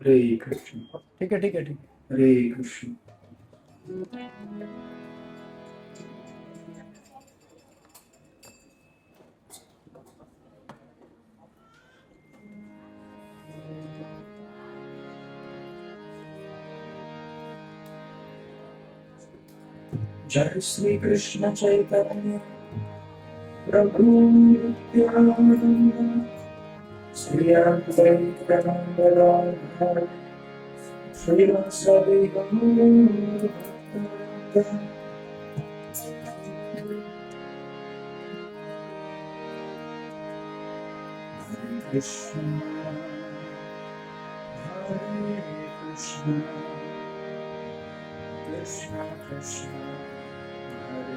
हरे कृष्ण। ठीक है ठीक है ठीक है। हरे कृष्ण। जय श्री कृष्ण चैतन्य प्रभु नित्यानंद श्री अद्वैत गदाधर श्रीवासदि गौरभक्तवृंद। हरे कृष्ण हरे कृष्ण कृष्ण कृष्ण हरे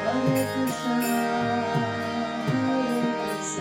Hare Krishna, Hare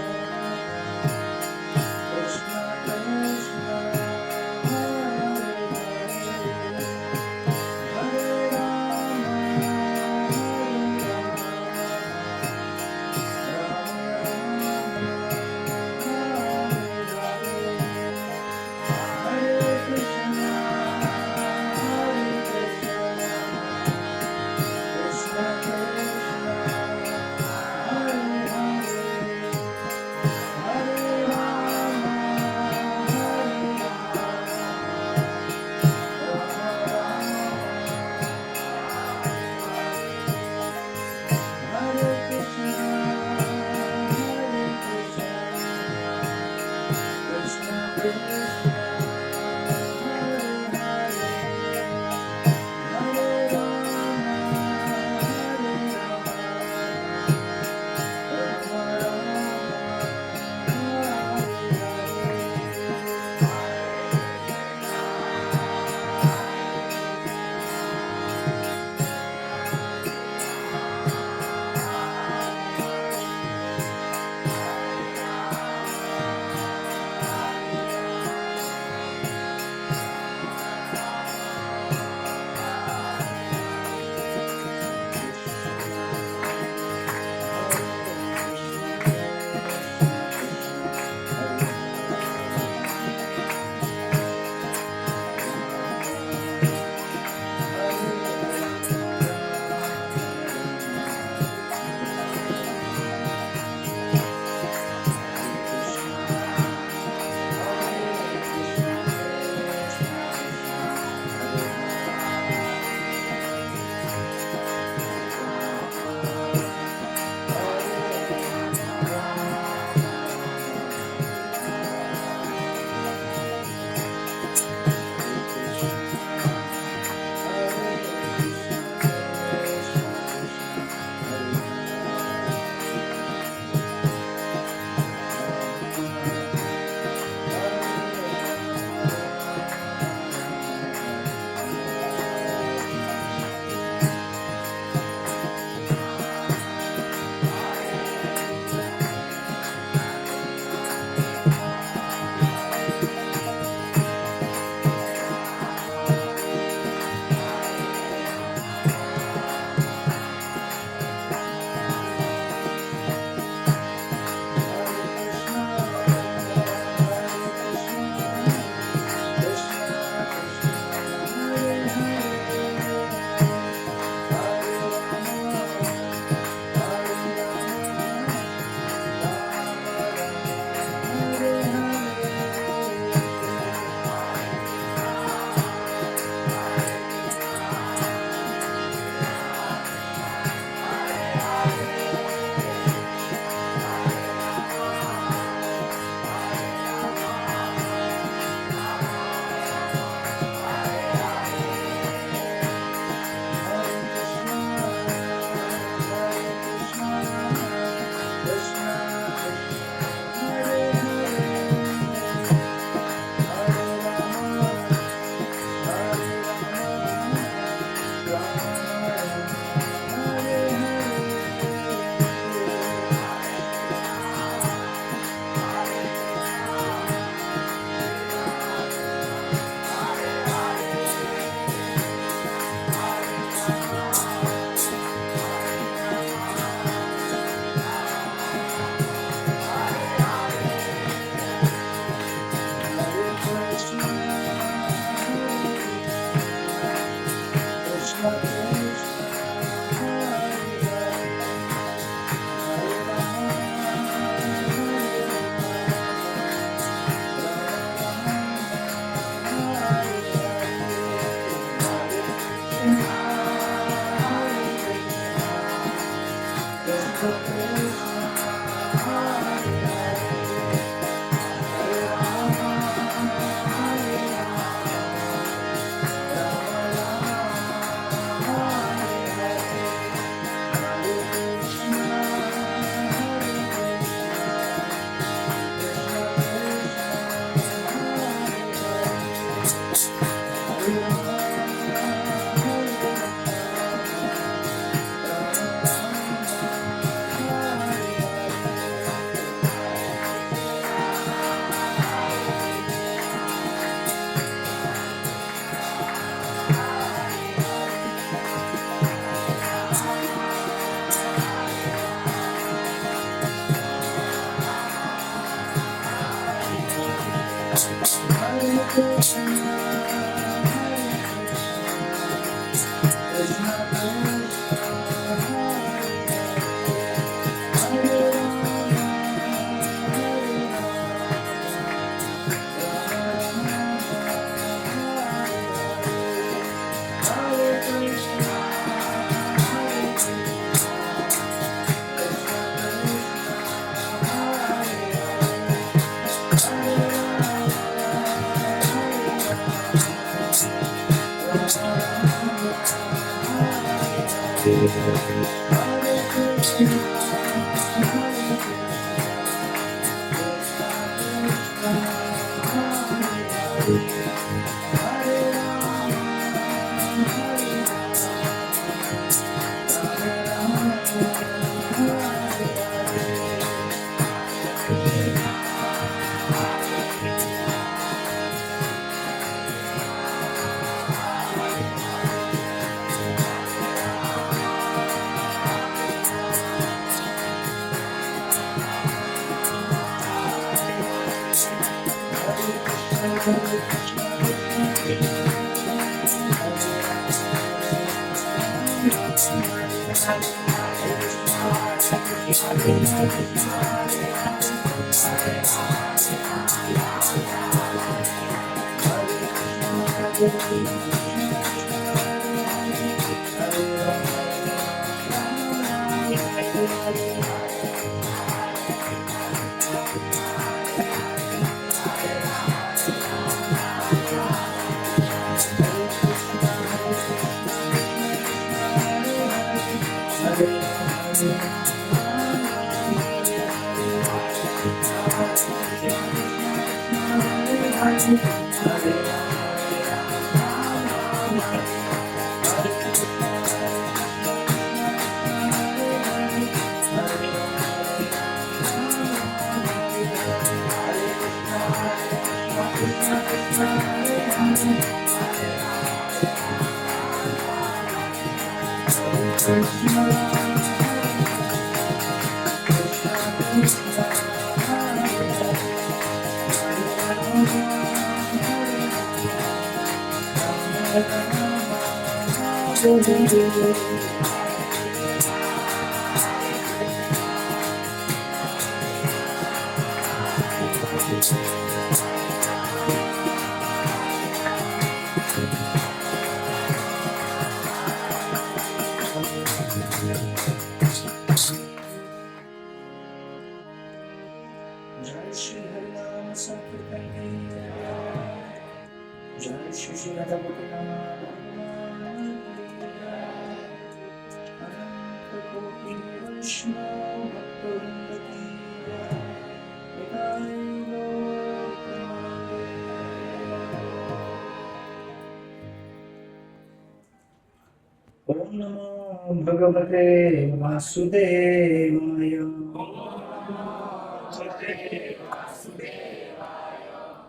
Om Namo Bhagavate Vasudevaya.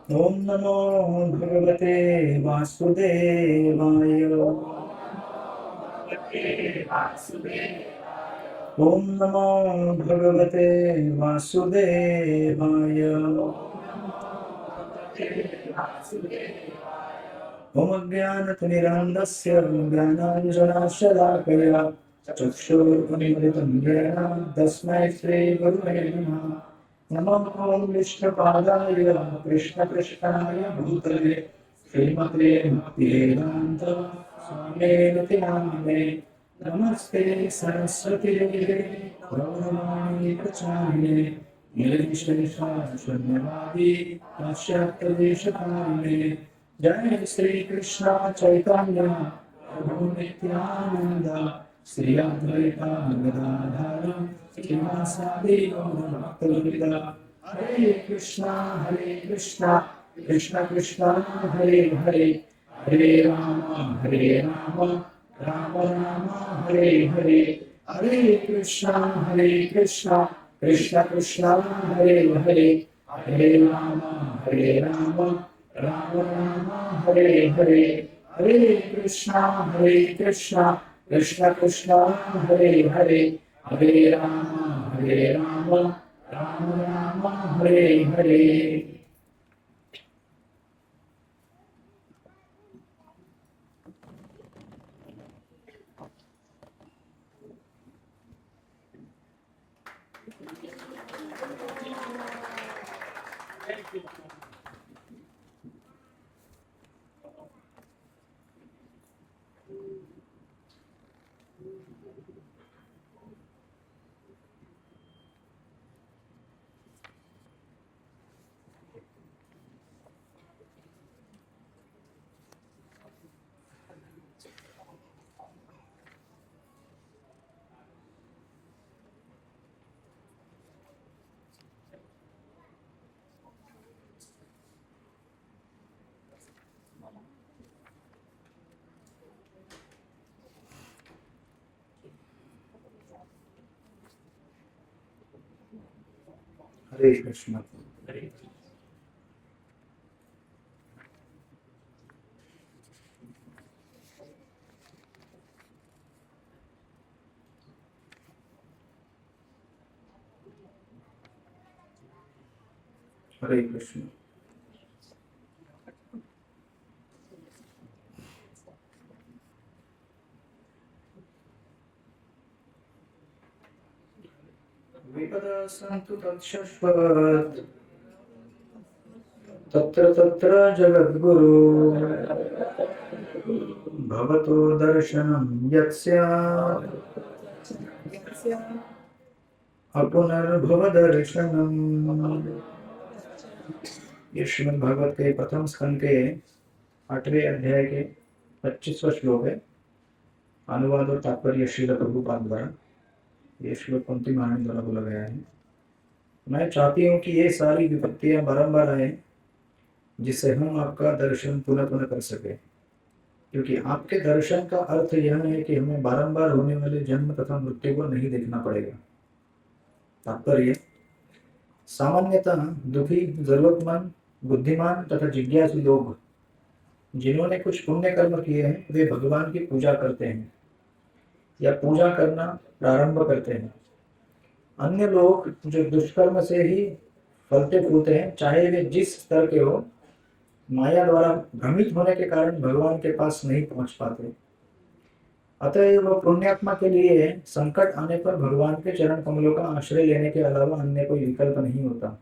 Om Namo Bhagavate Vasudevaya. Om Namo Bhagavate Vasudevaya. Om Jnanatimirandasya Jnananjanashalaakaya Chakshurunmilitam Yena Tasmai Shri Gurave Namaha. Namo Vishnupadaya Krishna Krishnaya Bhutale Srimate Bhaktivedanta Swami Namane Namaste Saraswati Deve Gauravani Pracharine Nirvishesha Shunnyavadi Pashyatadeshakarine Jai Sri Krishna Chaitanya Prabhu Nityananda Sri Advaita Gadadhara Srimasadi Gaura Bhaktavrita Hare Krishna Krishna Krishna Hare Hare Hare Rama Rama Rama Hare Hare Hare Krishna Krishna Krishna Hare Hare Hare Rama Rama Rama Rama Hare Hare Hare Krishna Krishna Krishna Hare Hare Hare Rama Rama Rama Rama Hare Hare. हरे कृष्ण। हरे हरे कृष्ण। विपदा सन्तु तत्शश्वत् तत्र तत्र जगद्गुरु भवतो दर्शनं यत्स्यात् अपुनर्भवदर्शनम्। ये श्रीमद् भागवत के प्रथम स्कंद के 8वें अध्याय के 25वां श्लोक है। अनुवाद और तात्पर्य श्रील प्रभुपाद द्वारा। ये श्लोक पंक्ति महारानी द्वारा बोला गया है। मैं चाहती हूँ कि ये सारी विपत्तियां बारंबार आए जिससे हम आपका दर्शन पुनः पुनः कर सके, क्योंकि आपके दर्शन का अर्थ यह है कि हमें बारंबार होने वाले जन्म तथा मृत्यु को नहीं देखना पड़ेगा। तात्पर्य, सामान्यतः दुखी, जरूरतमंद, बुद्धिमान तथा जिज्ञासु लोग जिन्होंने कुछ पुण्य कर्म किए हैं वे भगवान की पूजा करते हैं या पूजा करना प्रारंभ करते हैं। अन्य लोग जो दुष्कर्म से ही फलते फूलते हैं, चाहे वे जिस स्तर के हो, माया द्वारा भ्रमित होने के कारण भगवान के पास नहीं पहुंच पाते। अतएव पुण्यात्मा के लिए संकट आने पर भगवान के चरण कमलों का आश्रय लेने के अलावा अन्य कोई विकल्प नहीं होता।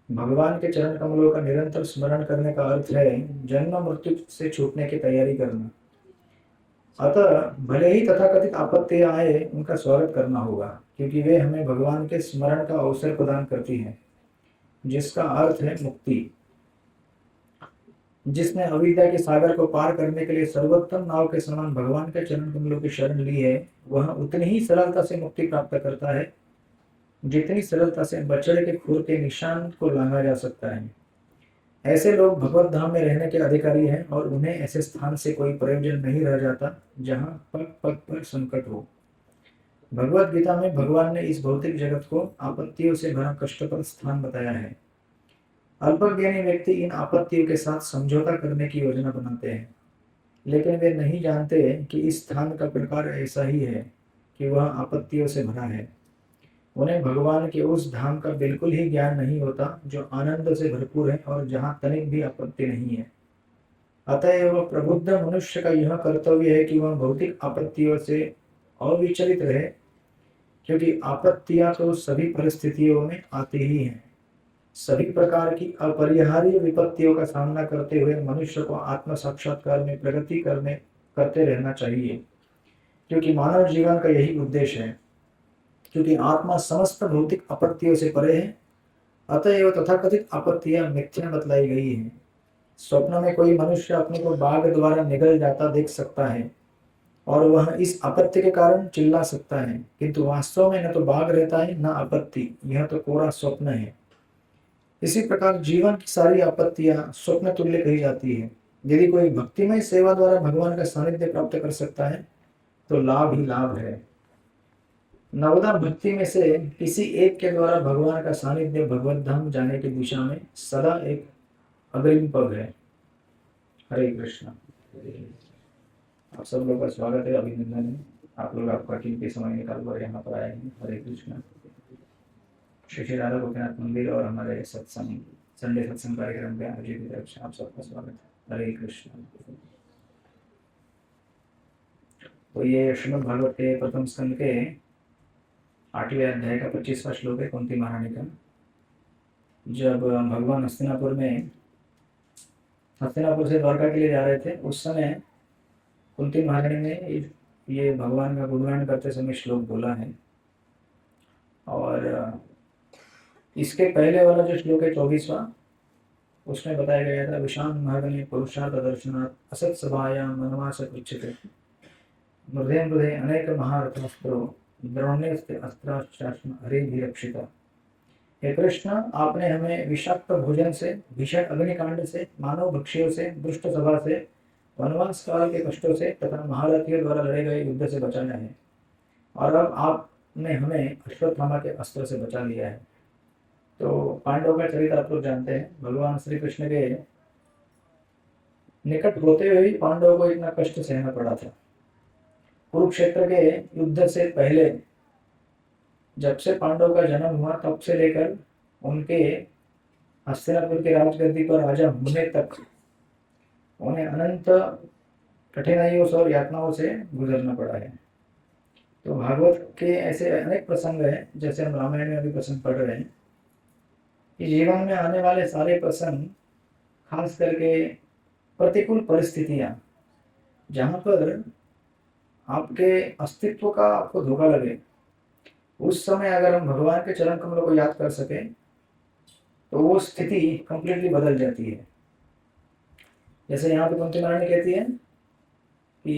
भगवान के चरण कमलों का निरंतर स्मरण करने का अर्थ है जन्म मृत्यु से छूटने की तैयारी करना। अतः भले ही तथाकथित आपत्तियां आए, उनका स्वागत करना होगा, क्योंकि वे हमें भगवान के स्मरण का अवसर प्रदान करती हैं, जिसका अर्थ है मुक्ति। जिसने अविद्या के सागर को पार करने के लिए सर्वोत्तम नाव के समान भगवान के चरण कमलों की शरण ली है, वह उतनी ही सरलता से मुक्ति प्राप्त करता है जितनी सरलता से बछड़े के खुर के निशान को लांघा जा सकता है। ऐसे लोग भगवत धाम में रहने के अधिकारी हैं और उन्हें ऐसे स्थान से कोई प्रयोजन नहीं रह जाता जहां पग पग पर संकट हो। भगवत गीता में भगवान ने इस भौतिक जगत को आपत्तियों से भरा कष्टप्रद स्थान बताया है। अल्पज्ञानी व्यक्ति इन आपत्तियों के साथ समझौता करने की योजना बनाते हैं, लेकिन वे नहीं जानते कि इस स्थान का प्रकार ऐसा ही है कि वह आपत्तियों से भरा है। उन्हें भगवान के उस धाम का बिल्कुल ही ज्ञान नहीं होता जो आनंद से भरपूर है और जहां तनिक भी आपत्ति नहीं है। अतएव प्रबुद्ध मनुष्य का यह कर्तव्य है कि वह भौतिक आपत्तियों से अविचलित रहे, क्योंकि आपत्तियां तो सभी परिस्थितियों में आती ही हैं। सभी प्रकार की अपरिहार्य विपत्तियों का सामना करते हुए मनुष्य को आत्म साक्षात्कार में प्रगति करते रहना चाहिए, क्योंकि मानव जीवन का यही उद्देश्य है। क्योंकि आत्मा समस्त भौतिक आपत्तियों से परे है, अतएव तथाकथित आपत्तियां मिथ्या बतलाई गई हैं। स्वप्न में कोई मनुष्य अपने को बाघ द्वारा निगल जाता देख सकता है और वह इस आपत्ति के कारण चिल्ला सकता है, किंतु वास्तव में न तो बाघ रहता है न आपत्ति, यह तो कोरा स्वप्न है। इसी प्रकार जीवन की सारी आपत्तियां स्वप्न तुल्य कही जाती है। यदि कोई भक्तिमय सेवा द्वारा भगवान का सानिध्य प्राप्त कर सकता है तो लाभ ही लाभ है। नवदा भक्ति में से किसी एक के द्वारा भगवान का सानिध्य भगवत धाम जाने की दिशा में सदा एक अग्रिम पग है। हरे कृष्ण। आप सब लोग का स्वागत है, अभिनंदन है। आप लोग आपका कीमती समय निकाल कर यहाँ पर आए हैं। हरे कृष्ण। श्री राधा गोपीनाथ मंदिर और हमारे सत्संग संडे सत्संग कार्यक्रम के आयोजित की तरफ से आप सबका स्वागत है। हरे कृष्ण। तो ये श्रीमद् भागवत के प्रथम स्कंद के 8वें अध्याय का 25वां श्लोक है कुंती महारानी का। जब भगवान हस्तिनापुर से द्वारका के लिए जा रहे थे, उस समय कुंती महारानी ने ये भगवान का गुणगान करते समय श्लोक बोला है। और इसके पहले वाला जो श्लोक है 24वां, उसमें बताया गया था, विशान महागणे पुरुषार्थ दर्शनात् असत सभायां मनवास पृच्छते मृदे मृदे अनेक महारथमस्त्रो द्रोण्यस्ते अस्त्राश्चास्म हरिभिरक्षिता। हे कृष्ण, आपने हमें विषाक्त भोजन से, भीषण अग्निकांड से, मानव भक्षियों से, दुष्ट सभा से, वनवास काल के कष्टों से तथा महारथियों द्वारा लड़े गए युद्ध से बचाया है, और अब आपने हमें अश्वत्थामा के अस्त्र से बचा लिया है। तो पांडवों का चरित्र आप लोग जानते हैं। भगवान श्री कृष्ण के निकट होते हुए ही पांडवों को इतना कष्ट सहना पड़ा था। कुरुक्षेत्र के युद्ध से पहले, जब से पांडव का जन्म हुआ, तब से लेकर उनके हस्तिनापुर के राजगद्दी पर राजा होने तक उन्हें अनंत कठिनाइयों से और यातनाओं से गुजरना पड़ा है। तो भागवत के ऐसे अनेक प्रसंग हैं, जैसे हम रामायण में अभी प्रसंग पढ़ रहे हैं, कि जीवन में आने वाले सारे प्रसंग, खास करके प्रतिकूल परिस्थितियां, जहां पर आपके अस्तित्व का आपको धोखा लगे, उस समय अगर हम भगवान के चरण कमलों को याद कर सकें तो वो स्थिति कंप्लीटली बदल जाती है। जैसे यहाँ पे कुंती महारानी कहती है कि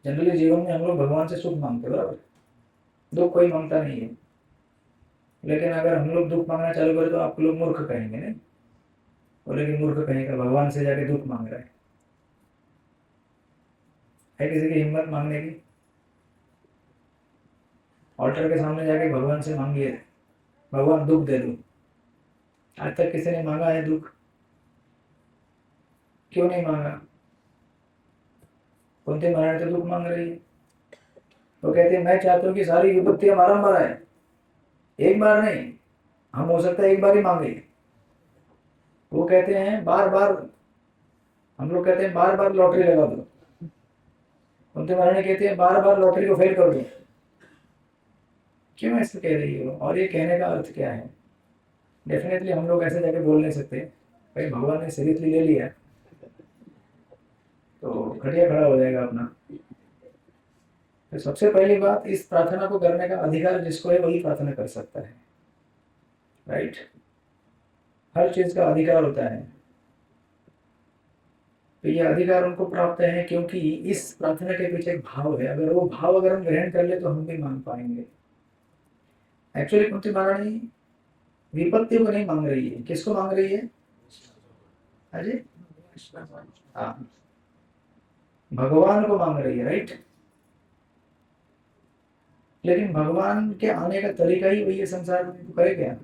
जनरली जीवन में हम लोग भगवान से सुख मांगते हैं, बराबर, दुख कोई मांगता नहीं है। लेकिन अगर हम लोग दुख मांगना चालू करें तो आप लोग मूर्ख कहेंगे, नहीं बोले कि मूर्ख कहेगा भगवान से जाके दुख मांग रहा है किसी की हिम्मत मांगने की? ऑल्टर के सामने जाके भगवान से मांगिए, भगवान दुख दे दो। आज तक किसी ने मांगा है दुख? क्यों नहीं मांगा? कुंती महारानी तो दुख मांग रही है। वो कहती है, मैं चाहता हूँ कि सारी विपत्तियां बारंबार आए, एक बार नहीं। हम हो सकता है एक बार ही मांगे, वो कहते हैं बार बार। हम लोग कहते हैं बार बार लॉटरी लगा दो, कुंती महारानी कहती है बार बार लॉटरी को फेल कर दो। क्यों ऐसे कह रही हो, और ये कहने का अर्थ क्या है? डेफिनेटली हम लोग ऐसे जाके बोल नहीं सकते, भाई भगवान ने सीरियसली ले लिया तो खटिया खड़ा हो जाएगा अपना। तो सबसे पहली बात, इस प्रार्थना को करने का अधिकार जिसको है वही प्रार्थना कर सकता है, राइट? हर चीज का अधिकार होता है। तो ये अधिकार उनको प्राप्त है क्योंकि इस प्रार्थना के पीछे एक भाव है। अगर वो भाव अगर हम ग्रहण कर ले तो हम भी मांग पाएंगे। एक्चुअली कुंती महारानी विपत्ति को नहीं मांग रही है, किसको मांग रही है? अजय, हाँ, भगवान को मांग रही है, राइट? लेकिन भगवान के आने का तरीका ही वही है संसार में, तो करे क्या?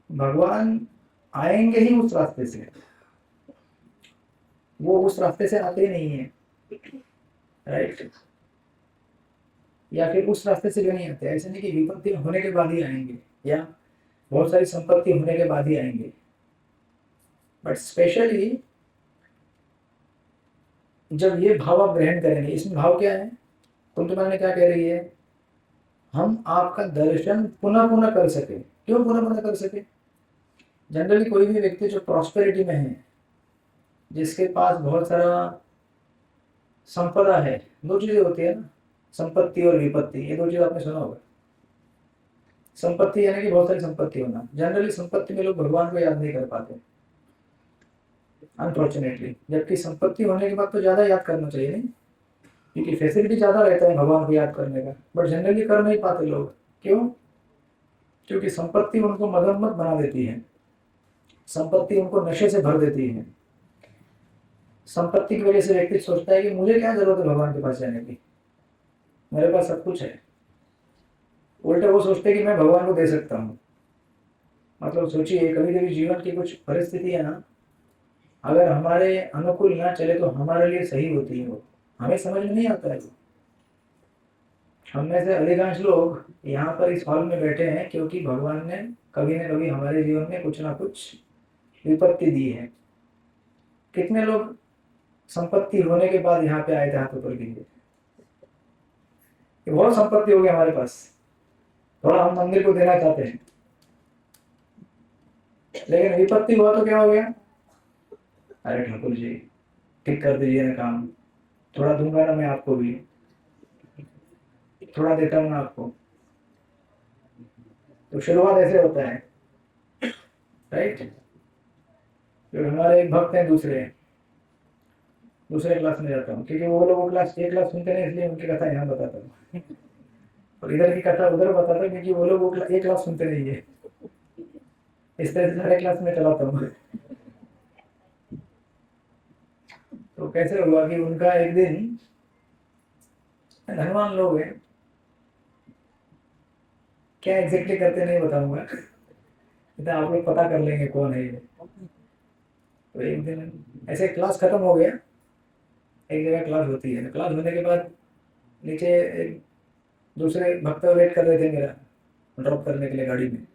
भगवान आएंगे ही उस रास्ते से, वो उस रास्ते से आते ही नहीं है, राइट? या फिर उस रास्ते से भी नहीं आते। ऐसे नहीं कि विपत्ति होने के बाद ही आएंगे या बहुत सारी संपत्ति होने के बाद ही आएंगे, बट स्पेशली जब ये भाव आप ग्रहण करेंगे। इसमें भाव क्या है? कुंती महारानी क्या कह रही है? हम आपका दर्शन पुनः पुनः कर सके। क्यों पुनः पुनः कर सके? जनरली कोई भी व्यक्ति जो प्रॉस्पेरिटी में है, जिसके पास बहुत सारा संपदा है, दो चीजें होती है ना, संपत्ति और विपत्ति, ये दो चीज आपने सुना होगा। संपत्ति यानी कि बहुत सारी संपत्ति होना। जनरली संपत्ति में लोग भगवान को याद नहीं कर पाते, अनफॉर्चुनेटली। जबकि संपत्ति होने के बाद तो ज्यादा याद करना चाहिए, नहीं? क्योंकि फैसिलिटी ज्यादा रहता है भगवान को याद करने का, बट जनरली कर नहीं पाते लोग। क्यों? क्योंकि संपत्ति उनको मदमत बना देती है, संपत्ति उनको नशे से भर देती है। संपत्ति की वजह से व्यक्ति सोचता है कि मुझे क्या जरूरत है भगवान के पास जाने की, मेरे पास सब कुछ है। उल्टे वो सोचते हैं कि मैं भगवान को दे सकता हूँ। मतलब सोचिए, कभी कभी जीवन की कुछ परिस्थितियां ना अगर हमारे अनुकूल ना चले तो हमारे लिए सही होती है, वो हमें समझ में नहीं आता है। हम में से अधिकांश लोग यहाँ पर इस हॉल में बैठे हैं क्योंकि भगवान ने कभी न कभी हमारे जीवन में कुछ ना कुछ विपत्ति दी है। कितने लोग संपत्ति होने के बाद यहाँ पे आए थे हाथ ऊपर गिनके? बहुत संपत्ति हो गई हमारे पास, थोड़ा हम मंदिर को देना चाहते हैं, लेकिन विपत्ति हुआ तो क्या हो गया, अरे ठाकुर जी ठीक कर दीजिए ना काम, थोड़ा दूंगा ना मैं आपको भी, थोड़ा देता हूँ ना आपको। तो शुरुआत ऐसे होता है, राइट। जो हमारे एक भक्त हैं, दूसरे दूसरे क्लास में जाता हूँ, क्योंकि वो लोग वो क्लास एक क्लास सुनते नहीं, इसलिए उनकी कथा यहाँ बताता हूँ। और इधर की कथा उधर बताता हूँ, क्योंकि वो लोग वो एक क्लास सुनते नहीं है। इस तरह से सारे क्लास में चलाता हूँ। तो कैसे हुआ कि उनका एक दिन, धनवान लोग हैं, क्या एग्जैक्टली करते नहीं बताऊंगा, इतना आप लोग पता कर लेंगे कौन है ये। तो एक दिन ऐसे क्लास खत्म हो गया, एक जगह क्लास होती है, क्लास होने के बाद नीचे एक दूसरे भक्त वेट कर रहे थे मेरा ड्रॉप करने के लिए गाड़ी में।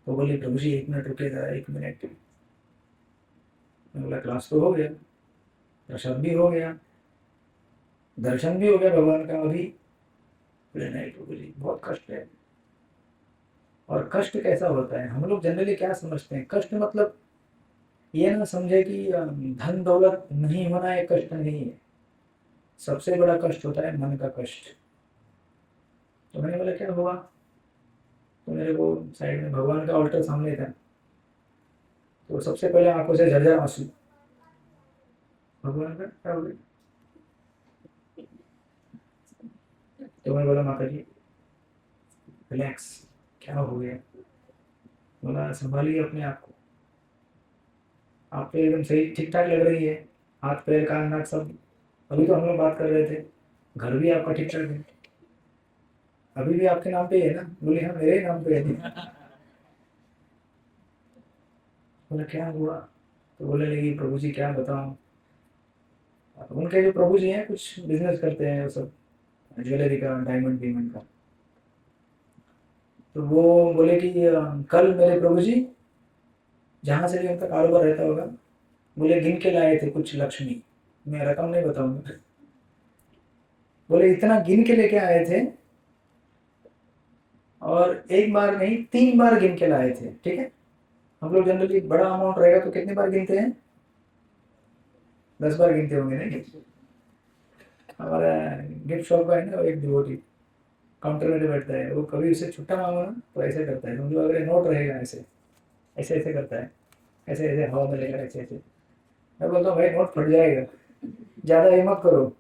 तो बोले प्रभु जी 1 मिनट रुकिएगा, 1 मिनट। मैं बोला क्लास तो हो गया, प्रसाद भी हो गया, दर्शन भी हो गया भगवान का, अभी बोले नहीं प्रभु जी बहुत कष्ट है। और कष्ट कैसा होता है, हम लोग जनरली क्या समझते हैं कष्ट मतलब, ये ना समझे कि धन दौलत नहीं होना एक कष्ट नहीं है। सबसे बड़ा कष्ट होता है मन का कष्ट। तो मैंने बोला क्या हुआ, तो मेरे को साइड में भगवान का ऑल्टर सामने था, तो सबसे पहले आंखों से झरझर आंसू। भगवान का क्या हो गया, तो मैं बोला माता जी रिलैक्स, क्या हो गया। बोला संभालिए अपने आप को, आप तो एकदम सही ठीक ठाक लग रही है, हाथ पैर कान नाक सब, अभी तो हम लोग बात कर रहे थे, घर भी आपका ठीक ठाक है, अभी भी आपके नाम पे ही है ना। बोले हाँ मेरे ही नाम पे है। बोला क्या हुआ, तो बोलने लगी प्रभु जी क्या बताऊं, उनके जो प्रभु जी हैं कुछ बिजनेस करते हैं वो सब, ज्वेलरी का, डायमंड बीमंड का। तो वो बोले कि कल मेरे प्रभु जी जहाँ से भी उनका कारोबार रहता होगा, बोले गिन के लाए थे कुछ लक्ष्मी, मैं रकम नहीं बताऊंगा, बोले इतना गिन के लेके आए थे, और एक बार नहीं 3 बार गिन के लाए थे, ठीक है। हम लोग जनरली बड़ा अमाउंट रहेगा तो कितनी बार गिनते हैं, 10 बार गिनते होंगे नहीं। हमारा गिफ्ट शॉप का है ना एक डिवोटी, काउंटर में जो बैठता है, वो कभी उसे छुट्टा मांगो ना तो ऐसे करता है, समझो अगर नोट रहेगा ऐसे ऐसे ऐसे करता है, ऐसे ऐसे हवा में लेकर ऐसे ऐसे। मैं बोलता हूँ भाई नोट फट जाएगा, ज्यादा ये मत करो,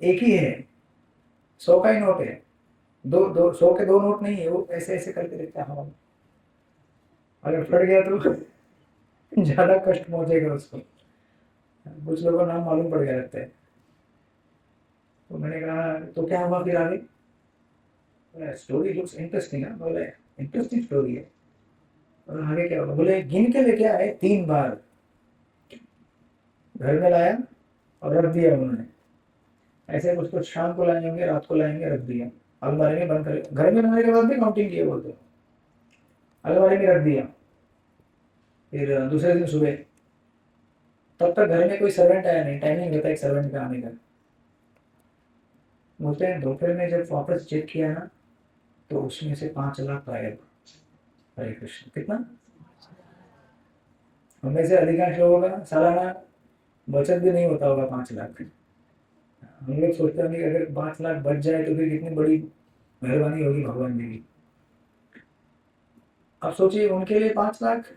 एक ही है, 100 का ही नोट है, दो दो 100 के 2 नोट नहीं है, वो ऐसे ऐसे करके देखता है हवा में, अगर फट गया तो ज्यादा कष्ट पहुंचेगा उसको। कुछ लोगों को नाम मालूम पड़ गया लगता है। तो मैंने कहा तो क्या हुआ फिर आगे, स्टोरी लुक्स इंटरेस्टिंग है, बोले इंटरेस्टिंग स्टोरी है। और आगे क्या होगा, बोले गिन के लेके आए 3 बार, घर में लाया और रख दिया उन्होंने, ऐसे कुछ कुछ शाम को लाए होंगे, रात को लाएंगे, रख दिया अलमारी में बंद कर, घर में लाने के बाद भी काउंटिंग किए बोलते हैं, अलमारी में रख दिया। फिर दूसरे दिन सुबह, तब तक घर में कोई सर्वेंट आया नहीं, टाइमिंग होता है एक सर्वेंट का आने का। बोलते हैं दोपहर में जब वापस चेक किया ना, तो उसमें से 5 लाख गायब। हरे कृष्ण, कितना, उनमें से अधिकांश लोगों का सालाना बचत भी नहीं होता होगा 5 लाख। हम लोग सोचते होंगे कि अगर 5 लाख बच जाए तो फिर कितनी बड़ी मेहरबानी होगी भगवान जी की। अब सोचिए उनके लिए 5 lakh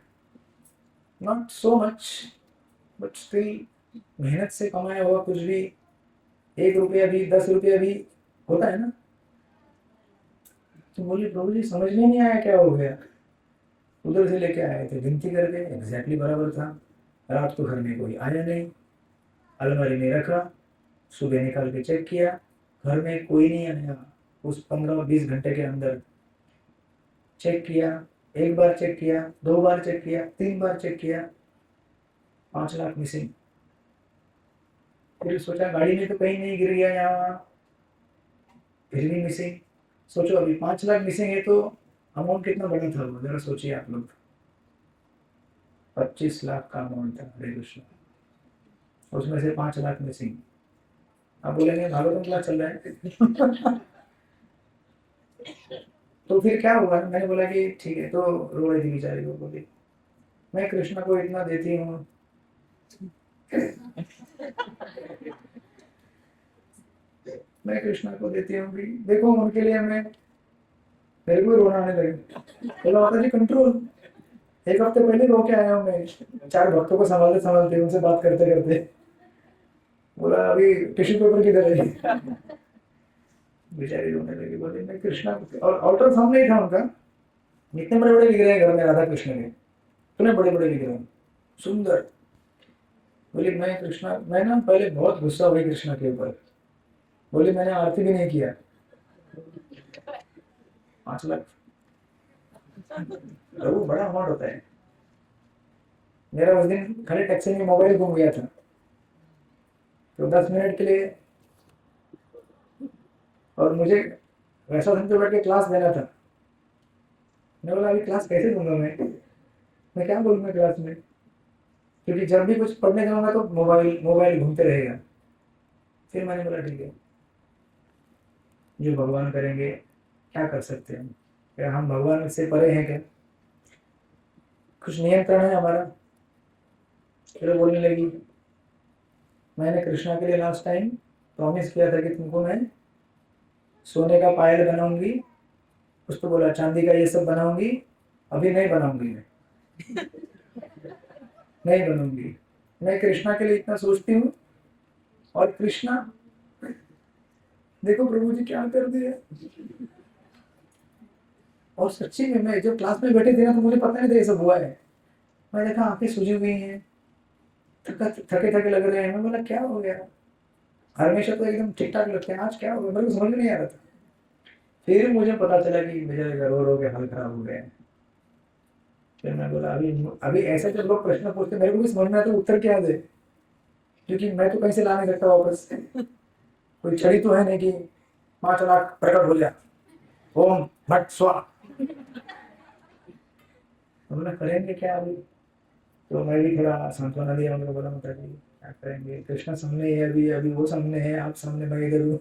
not so much, but still मेहनत से कमाया हुआ कुछ भी, 1 रुपया भी 10 रुपया भी होता है ना। तो बोली प्रभु जी समझ में नहीं आया क्या हो गया, उधर से लेके आए थे, गिनती करके एग्जैक्टली बराबर था, रात को घर में कोई आया नहीं, अलमारी में रखा, सुबह निकाल के चेक किया, घर में कोई नहीं आया। उस 15-20 घंटे के अंदर चेक किया, एक बार चेक किया, 2 बार चेक किया, 3 बार चेक किया, 5 लाख मिसिंग। फिर सोचा गाड़ी में तो कहीं नहीं गिर गया यहाँ, फिर भी मिसिंग। सोचो अभी 5 लाख मिसिंग है तो अमाउंट कितना बड़ा था वो, जरा सोचिए आप लोग, 25 लाख का अमाउंट था, हरे कृष्ण, उसमें से 5 लाख मिसिंग। अब बोलेंगे भागवतम क्लास चल रहा है। तो फिर क्या हुआ, मैंने बोला कि ठीक है, तो रो रही थी बेचारी, वो बोली मैं कृष्णा को इतना देती हूँ, मैं कृष्णा को देती हूँ कि देखो उनके लिए मैं, मेरे को भी रोना आने लगे। बोला माता जी कंट्रोल, एक हफ्ते पहले रो के आया हूँ मैं, 4 भक्तों को संभालते संभालते, उनसे बात करते करते। बोला अभी टिश्यू पेपर किधर है? बेचारी रोने लगी, बोली मैं कृष्णा, और ऑल्टर सामने ही था उनका, इतने बड़े बड़े विग्रह हैं घर में राधा कृष्ण के, इतने बड़े बड़े विग्रह सुंदर। बोली मैं कृष्णा, मैं ना पहले बहुत गुस्सा हुई कृष्णा के ऊपर, बोली मैंने आरती भी नहीं किया। 5 लाख, वो बड़ा अमाउंट होता है। मेरा उस दिन खाली टैक्सी में मोबाइल गुम गया था, तो 10 मिनट के लिए, और मुझे वैसा दिन पे बैठ के क्लास देना था। मैं बोला अभी क्लास कैसे दूंगा मैं क्या बोलूँगा क्लास में, क्योंकि जब भी कुछ पढ़ने जाऊंगा तो मोबाइल मोबाइल घूमते रहेगा। फिर मैंने बोला ठीक है, जो भगवान करेंगे, क्या कर सकते हैं, क्या हम भगवान से परे हैं क्या, कुछ नियंत्रण है हमारा। फिर बोलने लगी मैंने कृष्णा के लिए लास्ट टाइम प्रॉमिस किया था कि तुमको मैं सोने का पायल बनाऊंगी, कुछ तो बोला चांदी का ये सब बनाऊंगी, अभी नहीं बनाऊंगी, मैं नहीं बनूंगी। मैं कृष्णा के लिए इतना सोचती हूँ, और कृष्णा देखो प्रभु जी क्या कर दिया। और सच्ची में मैं जब क्लास में बैठे थे ना, तो मुझे पता नहीं था ये सब हुआ है। मैं देखा आंखें सूजी हुई हैं, थके थके लग रहे हैं। मैं बोला क्या हो गया, हमेशा तो एकदम ठीक ठाक लगते हैं, आज क्या हो गया, मेरे को समझ में नहीं आ रहा था। फिर मुझे पता चला कि मेरे रो के हाल खराब हो गए हैं। फिर मैं बोला अभी, अभी ऐसे जब लोग प्रश्न पूछते मेरे को भी समझ में आता उत्तर क्या दे, क्योंकि मैं तो कहीं से ला नहीं सकता वापस। कोई छड़ी तो है नहीं कि 5 लाख प्रकट हो जाए, ओम भट स्वा। हम लोग करेंगे क्या अभी। तो मैं भी थोड़ा सांत्वना दिया, उनको बोला माता जी क्या करेंगे, कृष्णा सामने है, अभी अभी वो सामने है, आप सामने, मैं इधर हूँ,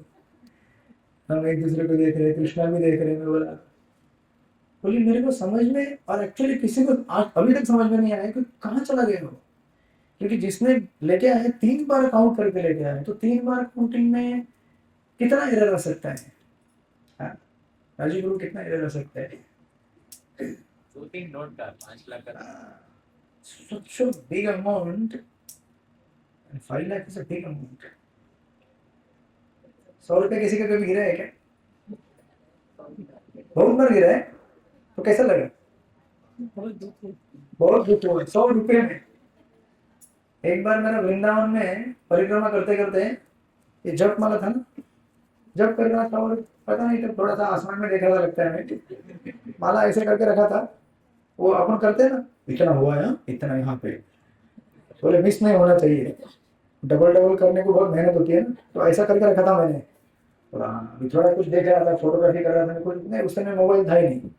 हम एक दूसरे को देख रहे हैं, कृष्णा भी देख रहे हैं। मैं बोला, बोली मेरे को समझ में, और एक्चुअली किसी को आज अभी तक समझ में नहीं आया कि कहाँ चला गया वो, क्योंकि जिसने लेके आए 3 बार काउंट करके लेके आए, तो 3 बार काउंटिंग में कितना एरर आ सकता है। हाँ, राजीव गुरु कितना एरर आ सकता है। 2-3 नोट का 5 लाख का such a big amount, and 5 lakh is a big amount। 100 रुपए किसी का कभी गिरा है क्या? बहुत बार गिरा है, तो कैसा लगा? बहुत दुख हुआ। 100 रुपये में। एक बार मैंने वृंदावन में परिक्रमा करते करते, ये जप माला था ना, जप कर रहा था, और पता नहीं तब थोड़ा सा आसमान में देख रहा था, लगता है मैं माला ऐसे करके रखा था, वो अपन करते हैं ना, इतना हुआ है, इतना यहाँ पे, बोले मिस नहीं होना चाहिए, डबल डबल करने को बहुत मेहनत होती है ना, तो ऐसा करके रखा था मैंने। और हाँ, अभी थोड़ा कुछ देख रहा था, फोटोग्राफी कर रहा था, कुछ नहीं, उस समय मोबाइल था ही नहीं,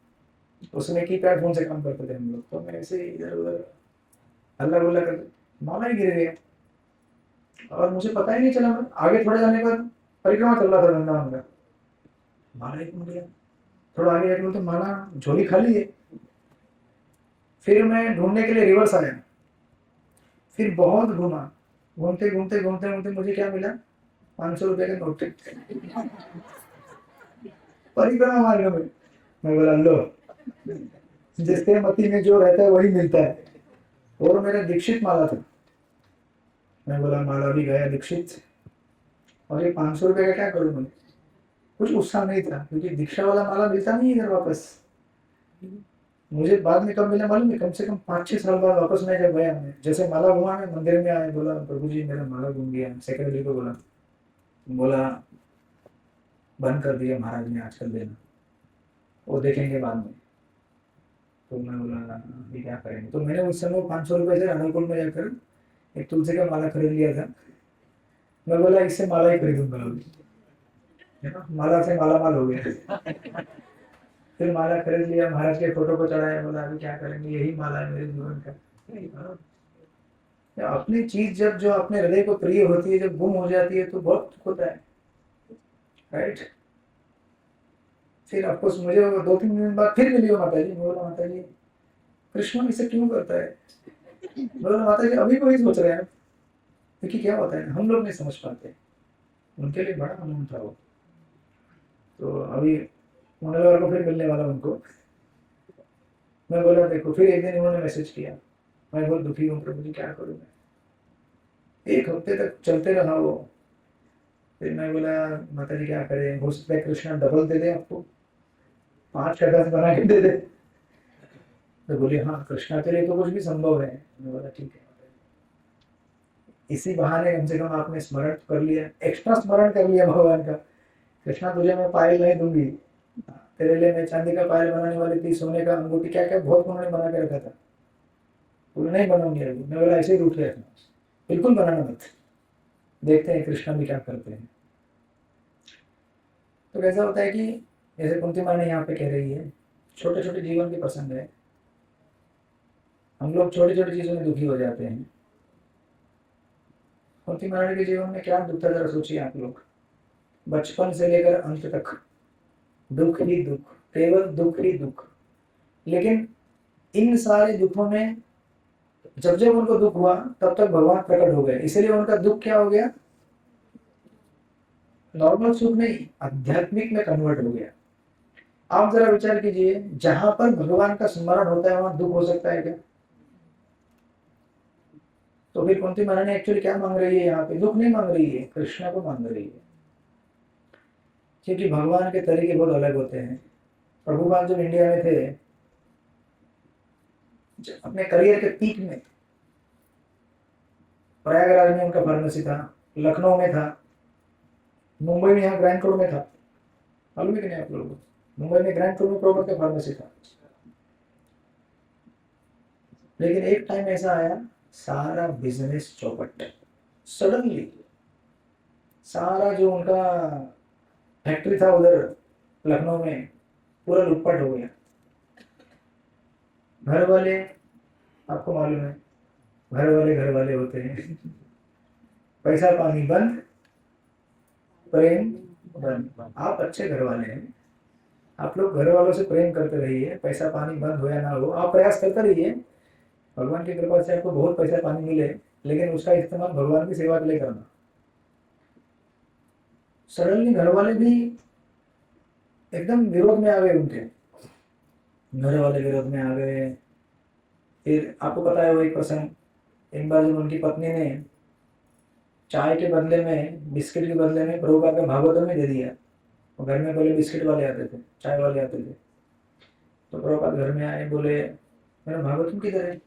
उसमें की पैड फोन से काम करते थे हम लोग, तो मैं ऐसे इधर उधर हल्ला गुल्ला कर, माला ही गिर गया, और मुझे पता ही नहीं चला। मैं आगे थोड़े जाने पर परिक्रमा चल रहा था वृंदावन का, माला ही टूट गया। थोड़ा आगे जाके बोलते माला झोली खाली है। फिर मैं ढूंढने के लिए रिवर्स आया, फिर बहुत घूमा, घूमते घूमते घूमते घूमते मुझे क्या मिला, 500 रुपए का नोट, परिक्रमा मार्ग में। मैं बोला लो, जिसके मती में जो रहता है वही मिलता है, और मेरा दीक्षित माला था। मैं बोला माला भी गया दीक्षित, और ये 500 रुपए का क्या करूँ मैं। कुछ उत्साह नहीं था, क्योंकि दीक्षा वाला माला मिलता नहीं इधर वापस। मुझे बाद में कब मिला मालूम है, कम से कम 5-6 साल बाद वापस मैं जब गया, मैं जैसे माला घुमा, मैं मंदिर में आया, बोला प्रभु जी मेरा माला घूम गया, सेक्रेटरी को बोला, बोला बंद कर दिया महाराज ने आजकल देना, वो देखेंगे बाद में। तो मैं बोला ये क्या करेंगे, तो मैंने उस समय 500 रुपए से अनुकूल में जाकर एक तुलसी का माला खरीद लिया था। मैं बोला इससे माला ही खरीदूंगा अभी, है ना, माला से माला माल हो गया। फिर माला खरीद लिया, महाराज के फोटो को चढ़ाया, बोला अभी क्या करेंगे, यही माला है मेरे जीवन का। अपनी चीज जब जो अपने हृदय को प्रिय होती है, जब गुम हो जाती है, तो बहुत दुख होता है, राइट। फिर ऑफकोर्स मुझे वो 2-3 दिन बाद फिर मिली वो माता जी। मैं बोला माता जी कृष्ण इसे क्यों करता है? बोला माता जी अभी वही सोच रहे हैं, क्योंकि क्या होता है हम लोग नहीं समझ पाते, उनके लिए बड़ा अनून था वो। तो अभी मंगलवार को फिर मिलने वाला उनको। मैं बोला देखो, फिर एक दिन उन्होंने मैसेज किया, मैं बहुत दुखी हूँ प्रभु जी, क्या करूँ मैं। एक हफ्ते तक चलते रहा वो। फिर मैं बोला माता जी क्या करें, हो सकता है कृष्णा डबल दे दे आपको, 5 का 10 बना के दे दे। तो बोले हाँ कृष्णा के लिए तो कुछ भी संभव है। मैं बोला ठीक है, इसी बहाने कम से कम आपने स्मरण कर लिया, एक्स्ट्रा स्मरण कर लिया भगवान का। कृष्णा तुझे मैं पायल नहीं दूंगी, तेरे लिए मैं चांदी का पायल बनाने वाली थी, सोने का अंगूठी, क्या क्या बहुत उन्होंने बना के रखा था। बोले नहीं बनाऊंगी अभी। मैं बोला ऐसे ही रूठ रहे, बिल्कुल बनाना मत, देखते हैं कृष्णा भी क्या करते हैं। तो कैसा होता है कि जैसे कुंती माँ ने यहाँ पे कह रही है, छोटे छोटे जीवन के प्रसंग है, हम लोग छोटी छोटी चीजों में दुखी हो जाते हैं। कुंती महारानी के जीवन में क्या दुख था जरा सोचिए आप लोग। बचपन से लेकर अंत तक दुख ही दुख, केवल दुख ही दुख। लेकिन इन सारे दुखों में जब जब उनको दुख हुआ तब तक भगवान प्रकट हो गए, इसलिए उनका दुख क्या हो गया, नॉर्मल सुख नहीं, आध्यात्मिक में कन्वर्ट हो गया। आप जरा विचार कीजिए, जहां पर भगवान का स्मरण होता है वहां दुख हो सकता है क्या? तो फिर कुंती महारानी एक्चुअली क्या मांग रही है यहाँ पे, दुख नहीं मांग रही है, कृष्णा को मांग रही है। क्योंकि भगवान के तरीके बहुत अलग होते हैं। प्रभुपाद जब इंडिया में थे, अपने करियर के पीक में, प्रयागराज में उनका फार्मेसी था, लखनऊ में था, मुंबई में यहाँ ग्रैंड रोड में था, मालूम है कि नहीं आप लोगों को? मुंबई में ग्रैंड रोड में प्रॉपर का फार्मेसी था। लेकिन एक टाइम ऐसा आया, सारा बिजनेस चौपट, सडनली सारा जो उनका फैक्ट्री था उधर लखनऊ में पूरा लुटपाट हो गया। घर वाले, आपको मालूम है घर वाले होते हैं। पैसा पानी बंद, प्रेम बंद। आप अच्छे घर वाले हैं, आप लोग घर वालों से प्रेम करते रहिए, पैसा पानी बंद हो या ना हो आप प्रयास करते रहिए, भगवान की कृपा से आपको बहुत पैसा पानी मिले, लेकिन उसका इस्तेमाल भगवान की सेवा के लिए करना। सडनली घर वाले भी एकदम विरोध में आ गए उनके, घर वाले विरोध में आ गए। फिर आपको पता है वो एक प्रसंग, एक बार जब उनकी पत्नी ने चाय के बदले में, बिस्किट के बदले में प्रभुपाद का भागवतम में दे दिया। और घर में पहले बिस्किट वाले आते थे, चाय वाले आते थे। तो प्रभुपाद घर में आए, बोले मेरा भागवतम किधर है?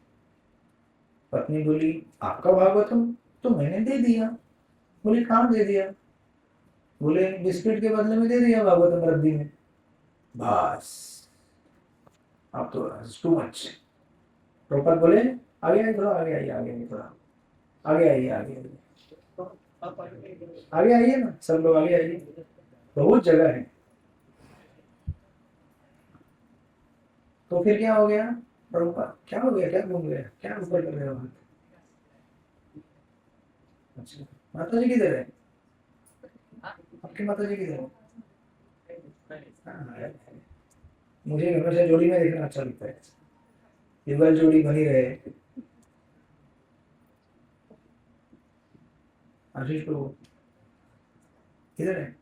पत्नी बोली आपका भागवतम तो मैंने दे दिया। बोले कहाँ दे दिया? बोले बिस्किट के बदले में दे दिया भागवतम रद्दी में। बस आप तो टू मच। प्रभुपाद बोले आगे आइए थोड़ा, आगे आइए, आगे आइए थोड़ा, आगे आइए, आगे आइए, आगे आइए ना सब लोग, आगे आइए, बहुत जगह है। तो फिर क्या हो गया, प्रभुपाद क्या हो गया, क्या घूम गया, क्या ऊपर कर रहे हो हाथ? अच्छा, माता जी किधर है? आपकी माता जी किधर है? हाँ, है। मुझे हमेशा जोड़ी में देखना अच्छा लगता है, युगल जोड़ी बनी रहे। आशीष प्रभु किधर है?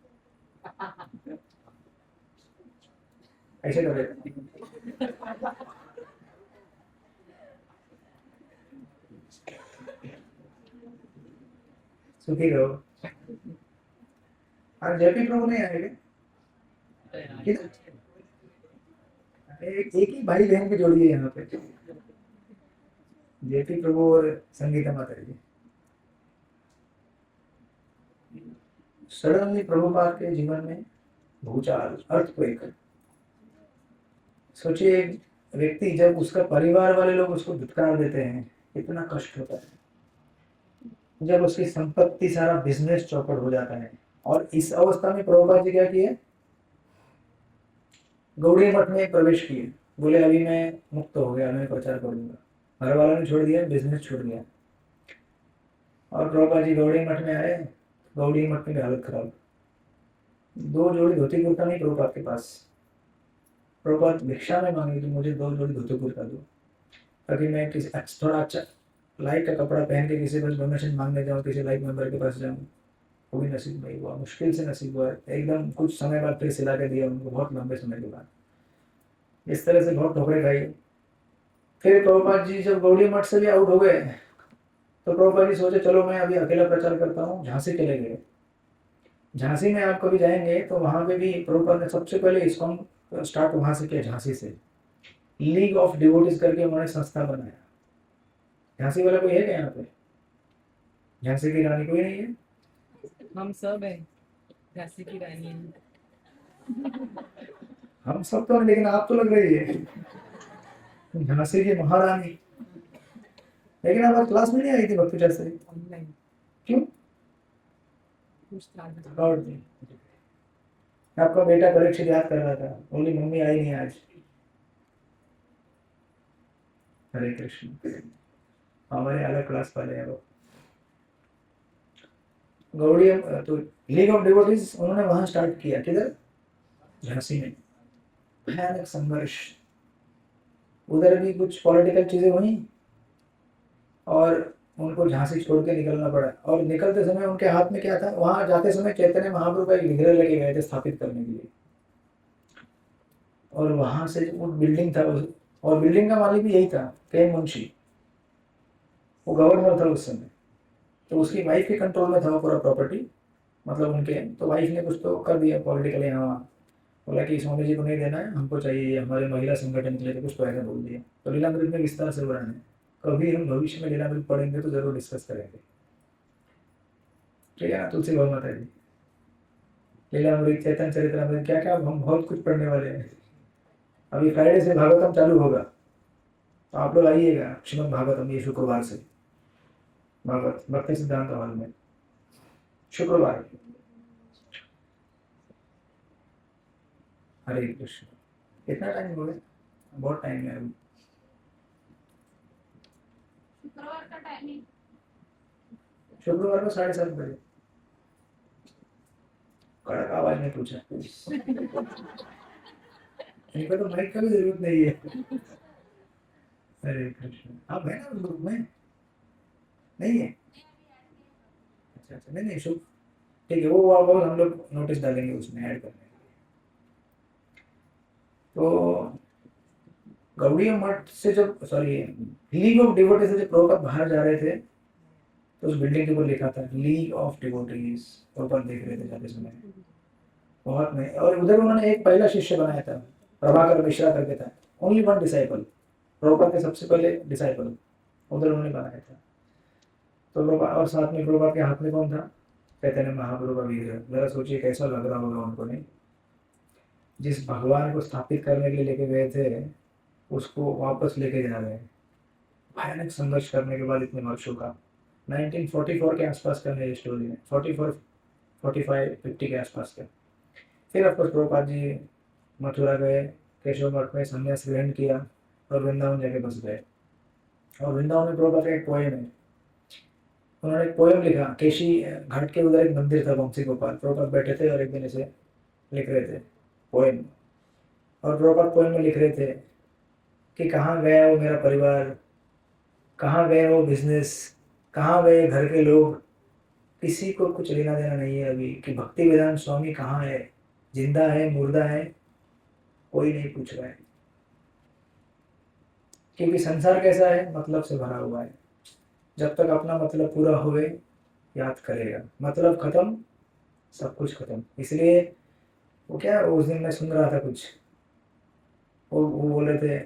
ऐसे कर रहे, सुखी रहो। आज जेपी प्रभु नहीं आएंगे? किधर? एक ही भाई बहन की जोड़ी है यहाँ पे, जेपी प्रभु और संगीता माता जी। सडनली प्रभुपाद के जीवन में भूचाल, अर्थक्वेक। सोचिए एक व्यक्ति जब उसका परिवार वाले लोग उसको धुतकार देते हैं, कितना कष्ट होता है। जब उसकी संपत्ति सारा बिजनेस चौपट हो जाता है, और इस अवस्था में प्रभुपाद जी क्या किए, गौड़ी मठ में प्रवेश किए। बोले अभी मैं मुक्त हो गया, मैं प्रचार करूंगा। घर वालों ने छोड़ दिया, बिजनेस छोड़ दिया, और प्रभुपाद जी गौड़ी मठ में आए। गौड़ी मठ में हालत खराब, 2 जोड़ी धोती कुर्ता नहीं प्रभुपाद के पास, प्रभुपाद भिक्षा में मांगे कि मुझे 2 जोड़ी धोती कुर्ता दो, ताकि मैं किसी थोड़ा अच्छा लाइट का कपड़ा पहन के किसी पास डोनेशन मांगने जाऊँ, किसी लाइट मेंबर के पास जाऊँ। वो भी नसीब नहीं हुआ, मुश्किल से नसीब हुआ। एकदम कुछ समय बाद फिर सिला के दिया उनको, बहुत लंबे समय के बाद। इस तरह से बहुत ठोकरें खाई। फिर प्रभुपाद जी जब गौड़ी मठ से भी आउट हो गए, तो प्रभुपाद जी सोचे चलो मैं अभी अकेला प्रचार करता हूँ। झांसी चले गए। झांसी में आप कभी जाएंगे तो वहां पे भी प्रभुपाद ने सबसे पहले इस्कॉन स्टार्ट वहां से किया, झांसी से। लीग ऑफ डिवोटीज करके उन्होंने संस्था बनाया। झांसी वाला कोई है क्या यहाँ पे? झांसी की रानी कोई नहीं है? हम सब है झांसी की रानी है। हम सब तो नहीं, लेकिन आप तो लग रही है झांसी की महारानी। लेकिन आप आज क्लास में नहीं आई थी भक्ति शास्त्री, ऑनलाइन क्यों? पूछताछ थकावट थी। आपका बेटा परीक्षा याद कर रहा था, बोली मम्मी आई नहीं आज। हरे कृष्ण। हमारे अलग क्लास वाले हैं वो। गौड़ी तो लीग ऑफ डिवोटीज उन्होंने वहां स्टार्ट किया। किधर? झांसी में। भयानक संघर्ष। उधर भी कुछ पॉलिटिकल चीजें हुई और उनको झांसी छोड़ के निकलना पड़ा। और निकलते समय उनके हाथ में क्या था? वहां जाते समय चैतन्य महाप्रभु का एक विग्रह लेके गए थे स्थापित करने के लिए। और वहां से वो बिल्डिंग था और बिल्डिंग का मालिक भी यही था, के मुंशी। वो गवर्नर था उस समय, तो उसकी वाइफ के कंट्रोल में था वो पूरा प्रॉपर्टी, मतलब उनके। तो वाइफ ने कुछ तो कर दिया पॉलिटिकली, हाँ, बोला कि स्वामी जी को नहीं देना है, हमको चाहिए, ये हमारे महिला संगठन के लिए, कुछ तो ऐसा बोल दिया। तो लीलामृत में विस्तार से वर्णन है। कभी हम भविष्य में लीलामृत पढ़ेंगे तो जरूर डिस्कस करेंगे, ठीक है ना? तुलसी गौ माता जी, लीलामृत, चैतन्य चरितमृत, क्या क्या हम बहुत कुछ पढ़ने वाले हैं। अभी फ्राइडे से भागवतम चालू होगा, तो आप लोग आइएगा श्रीमद भागवतम, ये शुक्रवार से भागवत भक्ति सिद्धांत हॉल में शुक्रवार। हरे कृष्ण। कितना टाइम हो गया? बहुत टाइम है अभी। शुक्रवार का टाइमिंग शुक्रवार को 7:30 बजे। कड़क आवाज में पूछा। इनको तो माइक का भी जरूरत नहीं है। हरे कृष्ण। आप है ना उस ग्रुप में? नहीं है? अच्छा अच्छा, नहीं नहीं, शुभ, ठीक है। वो हम लोग नोटिस डालेंगे उसमें ऐड करने के लिए। तो गौड़ीय मठ से जब, सॉरी, लीग ऑफ डिवोटीज से जब प्रभुपाद बाहर जा रहे थे, तो उस बिल्डिंग के ऊपर लिखा था लीग ऑफ डिवोटीज। प्रभुपाद देख रहे थे जाते समय, बहुत नहीं। और उधर उन्होंने एक पहला शिष्य बनाया था, प्रभाकर मिश्रा करके था, ओनली वन डिसाइपल, प्रभुपाद के सबसे पहले डिसाइपल उधर उन्होंने बनाया था। तो प्रभुपाद, और साथ में प्रभुपाद के हाथ में कौन था? चैतन्य महाप्रभु का विग्रह। जरा सोचिए कैसा लग रहा होगा उनको, नहीं? जिस भगवान को स्थापित करने के लिए लेके गए थे, उसको वापस लेके जा रहे हैं। भयानक संघर्ष करने के बाद इतने वर्षों का। 1944 के आसपास का है ये स्टोरी है, 44, 45, 50 के आसपास का। फिर ऑफकोर्स प्रभुपाद जी मथुरा गए, केशव मठ में संन्यास ग्रहण किया और वृंदावन जाके बस गए। और वृंदावन में प्रभुपाद का एक पोएम है, उन्होंने एक पोएम लिखा। केशी घाट के उधर एक मंदिर था, वंशी गोपाल। प्रभुपाद बैठे थे और एक दिन ऐसे लिख रहे थे पोएम। और प्रभुपाद पोएम में लिख रहे थे कि कहाँ गया वो मेरा परिवार, कहाँ गए वो बिजनेस, कहाँ गए घर के लोग, किसी को कुछ लेना देना नहीं है अभी कि भक्ति वेदांत स्वामी कहाँ है, जिंदा है मुर्दा है, कोई नहीं पूछ रहा है। क्योंकि संसार कैसा है? मतलब से भरा हुआ है। जब तक अपना मतलब पूरा होवे याद करेगा, मतलब खत्म, सब कुछ खत्म। इसलिए वो क्या, उस दिन मैं सुन रहा था कुछ, वो बोल रहे थे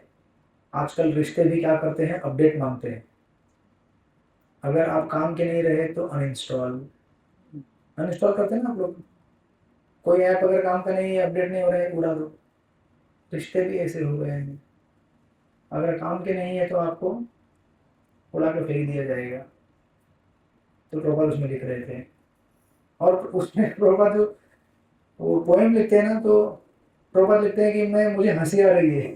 आजकल रिश्ते भी क्या करते हैं, अपडेट मांगते हैं। अगर आप काम के नहीं रहे तो अनइंस्टॉल अनइंस्टॉल करते हैं ना आप लोग। कोई ऐप अगर काम का नहीं है, अपडेट नहीं हो रहा है, उड़ा दो। रिश्ते भी ऐसे हो गए हैं, अगर काम के नहीं है तो आपको उड़ा के फेंक दिया जाएगा। तो प्रभुपाद उसमें लिख रहे थे। और उसमें प्रभुपाद जो वो पोएम लिखते हैं ना, तो प्रभुपाद लिखते हैं कि मुझे हंसी आ रही है।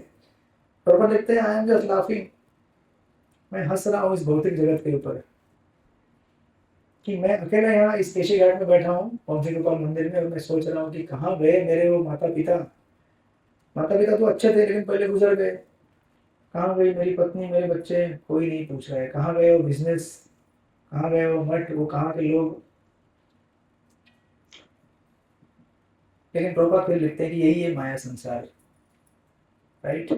प्रभुपाद लिखते हैं आई एम जस्ट लाफिंग, मैं हंस रहा हूँ इस भौतिक जगत के ऊपर, कि मैं अकेला यहाँ इस केशी घाट में बैठा हूँ वंशी गोपाल मंदिर में, और मैं सोच रहा हूँ कि कहाँ गए मेरे वो माता पिता, माता पिता तो अच्छे थे लेकिन पहले गुजर गए। कहाँ गई मेरी पत्नी, मेरे बच्चे, कोई नहीं पूछ रहा है। कहाँ गए वो बिजनेस, कहाँ गए वो मठ, वो कहाँ के लोग। लेकिन प्रभुपाद फिर लिखते हैं कि यही है माया संसार, राइट।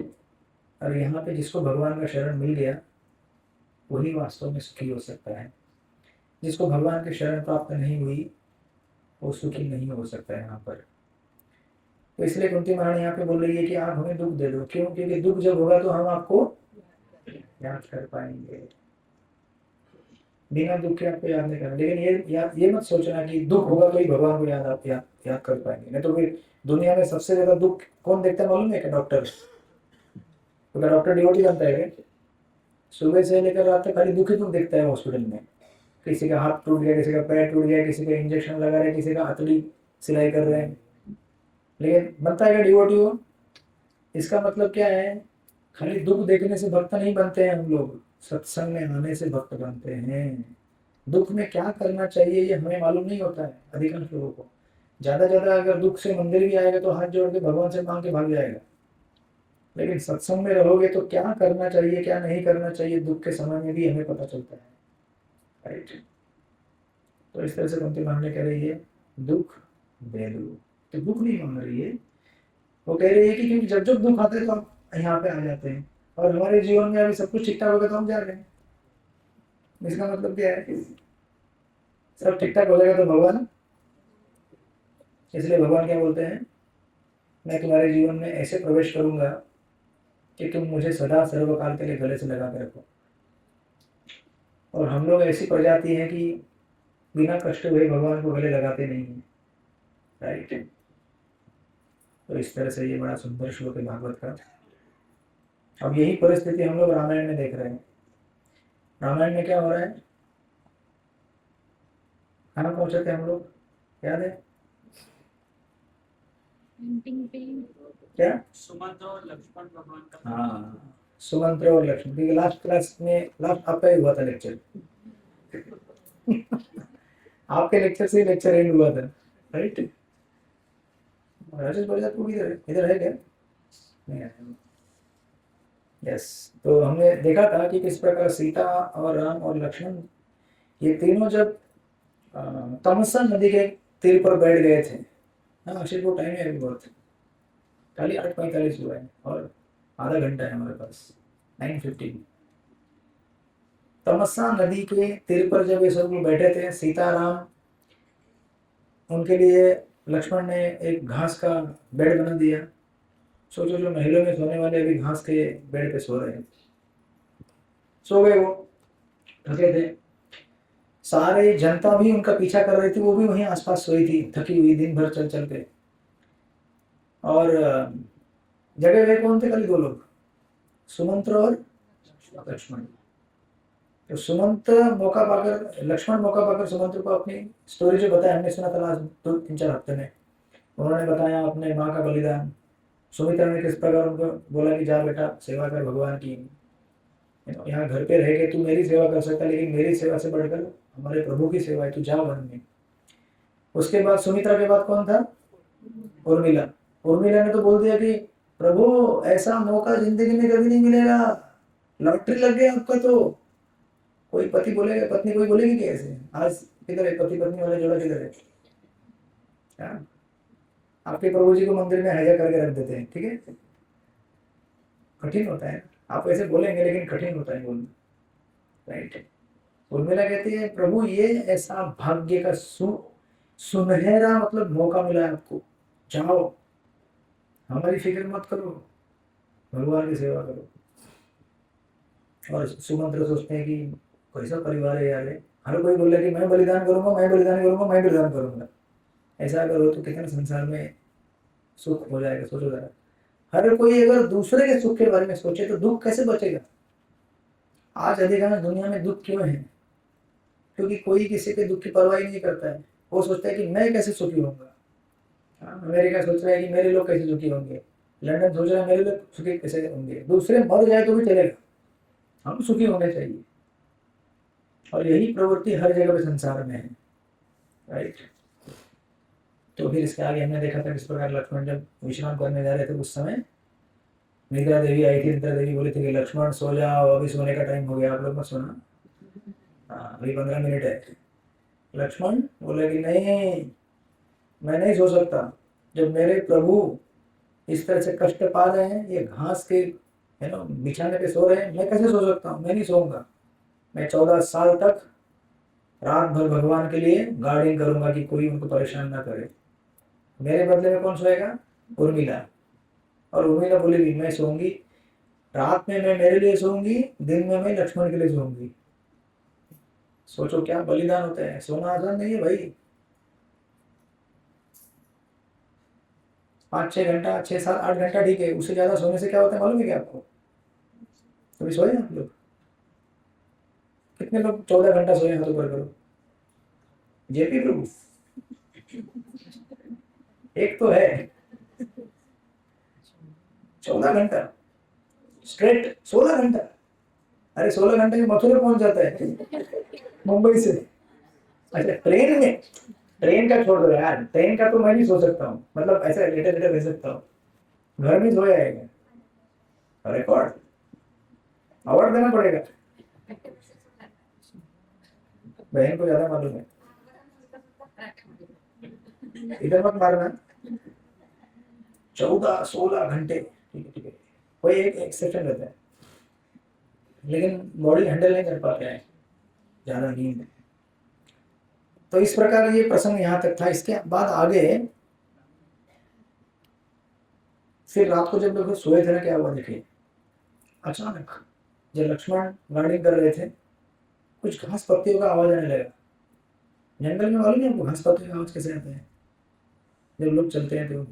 और यहाँ पे जिसको भगवान का शरण मिल गया वही वास्तव में सुखी हो सकता है। जिसको भगवान की शरण प्राप्त नहीं हुई वो सुखी नहीं हो सकता है यहाँ पर। तो इसलिए कुंती महारानी यहाँ पे बोल रही है कि आप हमें दुख दे दो। क्यों? क्योंकि दुख जब होगा तो हम आपको याद कर पाएंगे। बिना दुख के आपको याद नहीं करना। लेकिन ये मत सोचना कि दुख होगा तो ही भगवान को याद कर पाएंगे। नहीं तो फिर दुनिया में सबसे ज्यादा दुख कौन देखता है मालूम है? क्या डॉक्टर? तो क्या डॉक्टर डिवोटी बनता है क्या? सुबह से लेकर रात तक खाली दुख ही दुख देखता है हॉस्पिटल में। किसी का हाथ टूट गया, किसी का पैर टूट गया, किसी का इंजेक्शन लगा रहे, किसी का हथेली सिलाई कर रहे हैं। लेकिन बनता है क्या डिवोटी हो? इसका मतलब क्या है? खाली दुख देखने से भक्त नहीं बनते हैं हम लोग, सत्संग में आने से भक्त बनते हैं। दुख में क्या करना चाहिए ये हमें मालूम नहीं होता है अधिकांश लोगों को। ज्यादा अगर दुख से मंदिर भी आएगा तो हाथ जोड़ के भगवान से मांग के भाग जाएगा। लेकिन सत्संग में रहोगे तो क्या करना चाहिए क्या नहीं करना चाहिए दुख के समय में भी हमें पता चलता है, राइट। तो इस तरह से कुंती महारानी कह रही है दुख दे दो। तो दुख नहीं मांग रही है, वो कह रही है कि क्योंकि जब जब दुख आते हैं तो हम यहाँ पे आ जाते हैं और हमारे जीवन में अभी सब कुछ ठीक ठाक होगा तो हम जा रहे हैं। इसका मतलब क्या है? सब ठीक ठाक हो जाएगा तो भगवान, इसलिए भगवान क्या बोलते हैं? मैं तुम्हारे जीवन में ऐसे प्रवेश करूंगा कि तुम मुझे सदा सर्वकाल के लिए गले से लगा के रखो। और हम लोग ऐसी प्रजाति हैं कि बिना कष्ट हुए भगवान को गले लगाते नहीं है, राइट। तो इस तरह से ये बड़ा सुंदर श्लोक है भागवत का। अब यही परिस्थिति हम लोग रामायण में देख रहे हैं। रामायण में क्या हो रहा है? कहाँ पहुंचे थे हम लोग, याद है क्या? सुमंत्र और लक्ष्मण भगवान का। हाँ, सुमंत्र और लक्ष्मण। क्योंकि लास्ट क्लास में लास्ट आपका ही हुआ था लेक्चर। आपके लेक्चर से लेक्चर एंड हुआ था, राइट। राजेश बजाज को इधर है क्या? नहीं है। यस। तो हमने देखा था कि किस प्रकार सीता और राम और लक्ष्मण ये तीनों जब तमसा नदी के तीर पर बैठ गए थे। हाँ अक्षय को टाइम है अभी बहुत, खाली 8:45 हुआ है और आधा घंटा है हमारे पास, 9:15। तमसा नदी के तीर पर जब ये सब लोग बैठे थे, सीता राम, उनके लिए लक्ष्मण ने एक घास का बेड बना दिया। सोचो जो महलों में सोने वाले अभी घास के बेड पे सो रहे हैं। सो गए, वो थके थे। सारे जनता भी उनका पीछा कर रही थी, वो भी वहीं आसपास सोई थी थकी हुई दिन भर चल चल के। और जगह गए कौन थे? खाली दो लोग, सुमंत्र और लक्ष्मण। तो सुमंत मौका पाकर, लक्ष्मण मौका पाकर सुमंत्र को अपनी स्टोरी जो बताया हमने सुना था आज 2-3-4 हफ्ते में, उन्होंने बताया अपने माँ का बलिदान। सुमित्रा ने किस प्रकार उनको बोला कि जा बेटा सेवा कर भगवान की, यहाँ घर पे रह के तू मेरी सेवा कर सकता लेकिन मेरी सेवा से बढ़कर हमारे प्रभु की सेवा है, तू जा वन में। उसके बाद सुमित्रा के बाद कौन था? उर्मिला। उर्मिला ने तो बोल दिया कि प्रभु ऐसा मौका जिंदगी में कभी नहीं मिलेगा, लॉटरी लग गया आपका। तो कोई पति बोलेगा, पत्नी कोई बोलेगी कैसे? आज किधर है पति पत्नी वाला जोड़ा, किधर है? हाँ? आपके प्रभु जी को मंदिर में हैजा करके रख देते हैं, ठीक है। कठिन होता है, आप ऐसे बोलेंगे लेकिन कठिन होता है बोलना, राइट। उर्मिला कहती है प्रभु ये ऐसा भाग्य का सुनहरा मतलब मौका मिला है आपको, जाओ हमारी फिक्र मत करो, भगवान की सेवा करो। और सुमंत्र सोचते हैं कि कैसा परिवार है यार, हर कोई बोले कि मैं बलिदान करूंगा, मैं बलिदान करूंगा, मैं बलिदान करूंगा। ऐसा अगर हो तो कितने संसार में सुख हो जाएगा, सोचो जरा। हर कोई अगर दूसरे के सुख के बारे में सोचे तो दुख कैसे बचेगा? आज अधिकांश दुनिया में दुख क्यों है? क्योंकि कोई किसी के दुख की परवाह नहीं करता है। वो सोचता है कि मैं कैसे सुखी होऊंगा। अमेरिका सोच रहा है कि मेरे लोग कैसे सुखी होंगे, लंदन सोच रहा है मेरे लोग सुखी कैसे होंगे। दूसरे मर जाए तो भी चलेगा, हम सुखी होने चाहिए। और यही प्रवृत्ति हर जगह पे संसार में है, राइट। तो फिर इसके आगे हमने देखा था किस प्रकार लक्ष्मण जब विश्राम करने जा रहे थे उस समय निद्रा देवी आई थी। निद्रा देवी बोली थी कि लक्ष्मण सो जाओ, अभी सोने का टाइम हो गया। आप लोग मत सोना, हाँ अभी 15 मिनट है। लक्ष्मण बोले कि नहीं, मैं नहीं सो सकता। जब मेरे प्रभु इस तरह से कष्ट पा रहे हैं, ये घास के है ना बिछाने पे सो रहे हैं, मैं कैसे सो सकता हूँ? मैं नहीं सोऊंगा। मैं 14 साल तक रात भर भगवान के लिए गार्डिंग करूंगा कि कोई उनको परेशान ना करे। मेरे बदले में कौन सोएगा? उर्मिला। और उर्मिला बोलेगी मैं सोऊंगी, रात में मैं मेरे लिए सोऊंगी, दिन में मैं लक्ष्मण के लिए सोऊंगी। सोचो क्या बलिदान होता है। सोना आसान नहीं है भाई। 5-6 घंटा, 6-7-8 घंटा ठीक है, उससे ज्यादा सोने से क्या होता है मालूम है क्या आपको? कभी सोए आप लोग? कितने लोग 14 घंटा सोए? हाथ ऊपर करो। जेपी प्रभु एक तो है 14 घंटा स्ट्रेट, 16 घंटा। अरे 16 घंटे में मथुरा पहुंच जाता है मुंबई से। अच्छा ट्रेन में, ट्रेन का छोड़ दो यार, ट्रेन का तो मैं नहीं सो सकता हूँ, मतलब ऐसा लेटे लेटे रह सकता हूँ। घर में सोया आएगा, रिकॉर्ड अवार्ड देना पड़ेगा। बहन को ज्यादा मालूम है, इधर मत मारना। 14-16 घंटे, ठीक है ठीक है, कोई एक एक्सेप्शन रहता है, लेकिन बॉडी हैंडल नहीं कर पाते हैं ज्यादा नींद। तो इस प्रकार ये प्रसंग यहाँ तक था। इसके बाद आगे फिर रात को जब लोग सोए थे ना, क्या हुआ देखिए। अचानक जब लक्ष्मण गार्डनिंग कर रहे थे, कुछ घास पत्तियों का आवाज आने लगा। जंगल में मालूम है आपको घास पत्तियों का आवाज कैसे आता है? जब लोग चलते हैं तो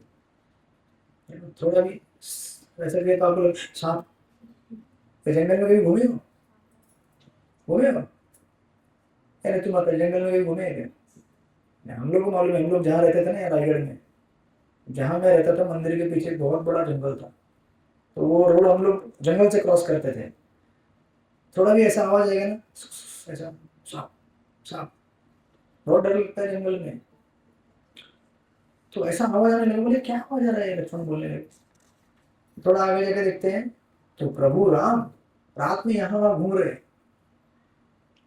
थोड़ा भी ऐसा किया तो आप लोग सांप तो जंगल में कभी घूमे हो? घूमे हो? अरे तुम जंगल में कभी घूमे हैं क्या? हम लोग को मालूम है, हम लोग जहाँ रहते थे ना रायगढ़ में, जहाँ मैं रहता था मंदिर के पीछे बहुत बड़ा जंगल था। तो वो रोड हम लोग जंगल से क्रॉस करते थे। थोड़ा भी ऐसा आवाज आएगा ना, ऐसा सांप सांप, बहुत डर लगता है जंगल में। तो ऐसा आवाज आने लगा, बोले क्या आवाज आ रहा है? लक्ष्मण बोलने लगे। थोड़ा आगे जाकर देखते हैं तो प्रभु राम रात में यहाँ वहां घूम रहे।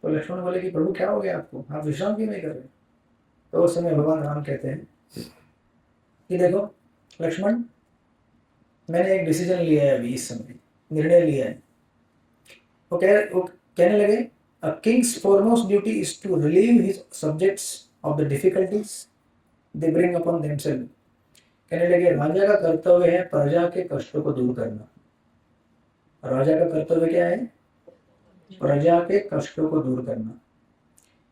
तो लक्ष्मण बोले कि प्रभु क्या हो गया आपको, आप विश्राम क्यों नहीं कर रहे? तो उस समय भगवान राम कहते हैं कि देखो लक्ष्मण, मैंने एक डिसीजन लिया है अभी, इस समय निर्णय लिया है। वो कहने लगे a king's foremost duty is to relieve his subjects of the difficulties they bring upon themself. कहने लगे राजा का कर्तव्य है प्रजा के कष्टों को दूर करना। राजा का कर्तव्य क्या है? प्रजा के कष्टों को दूर करना।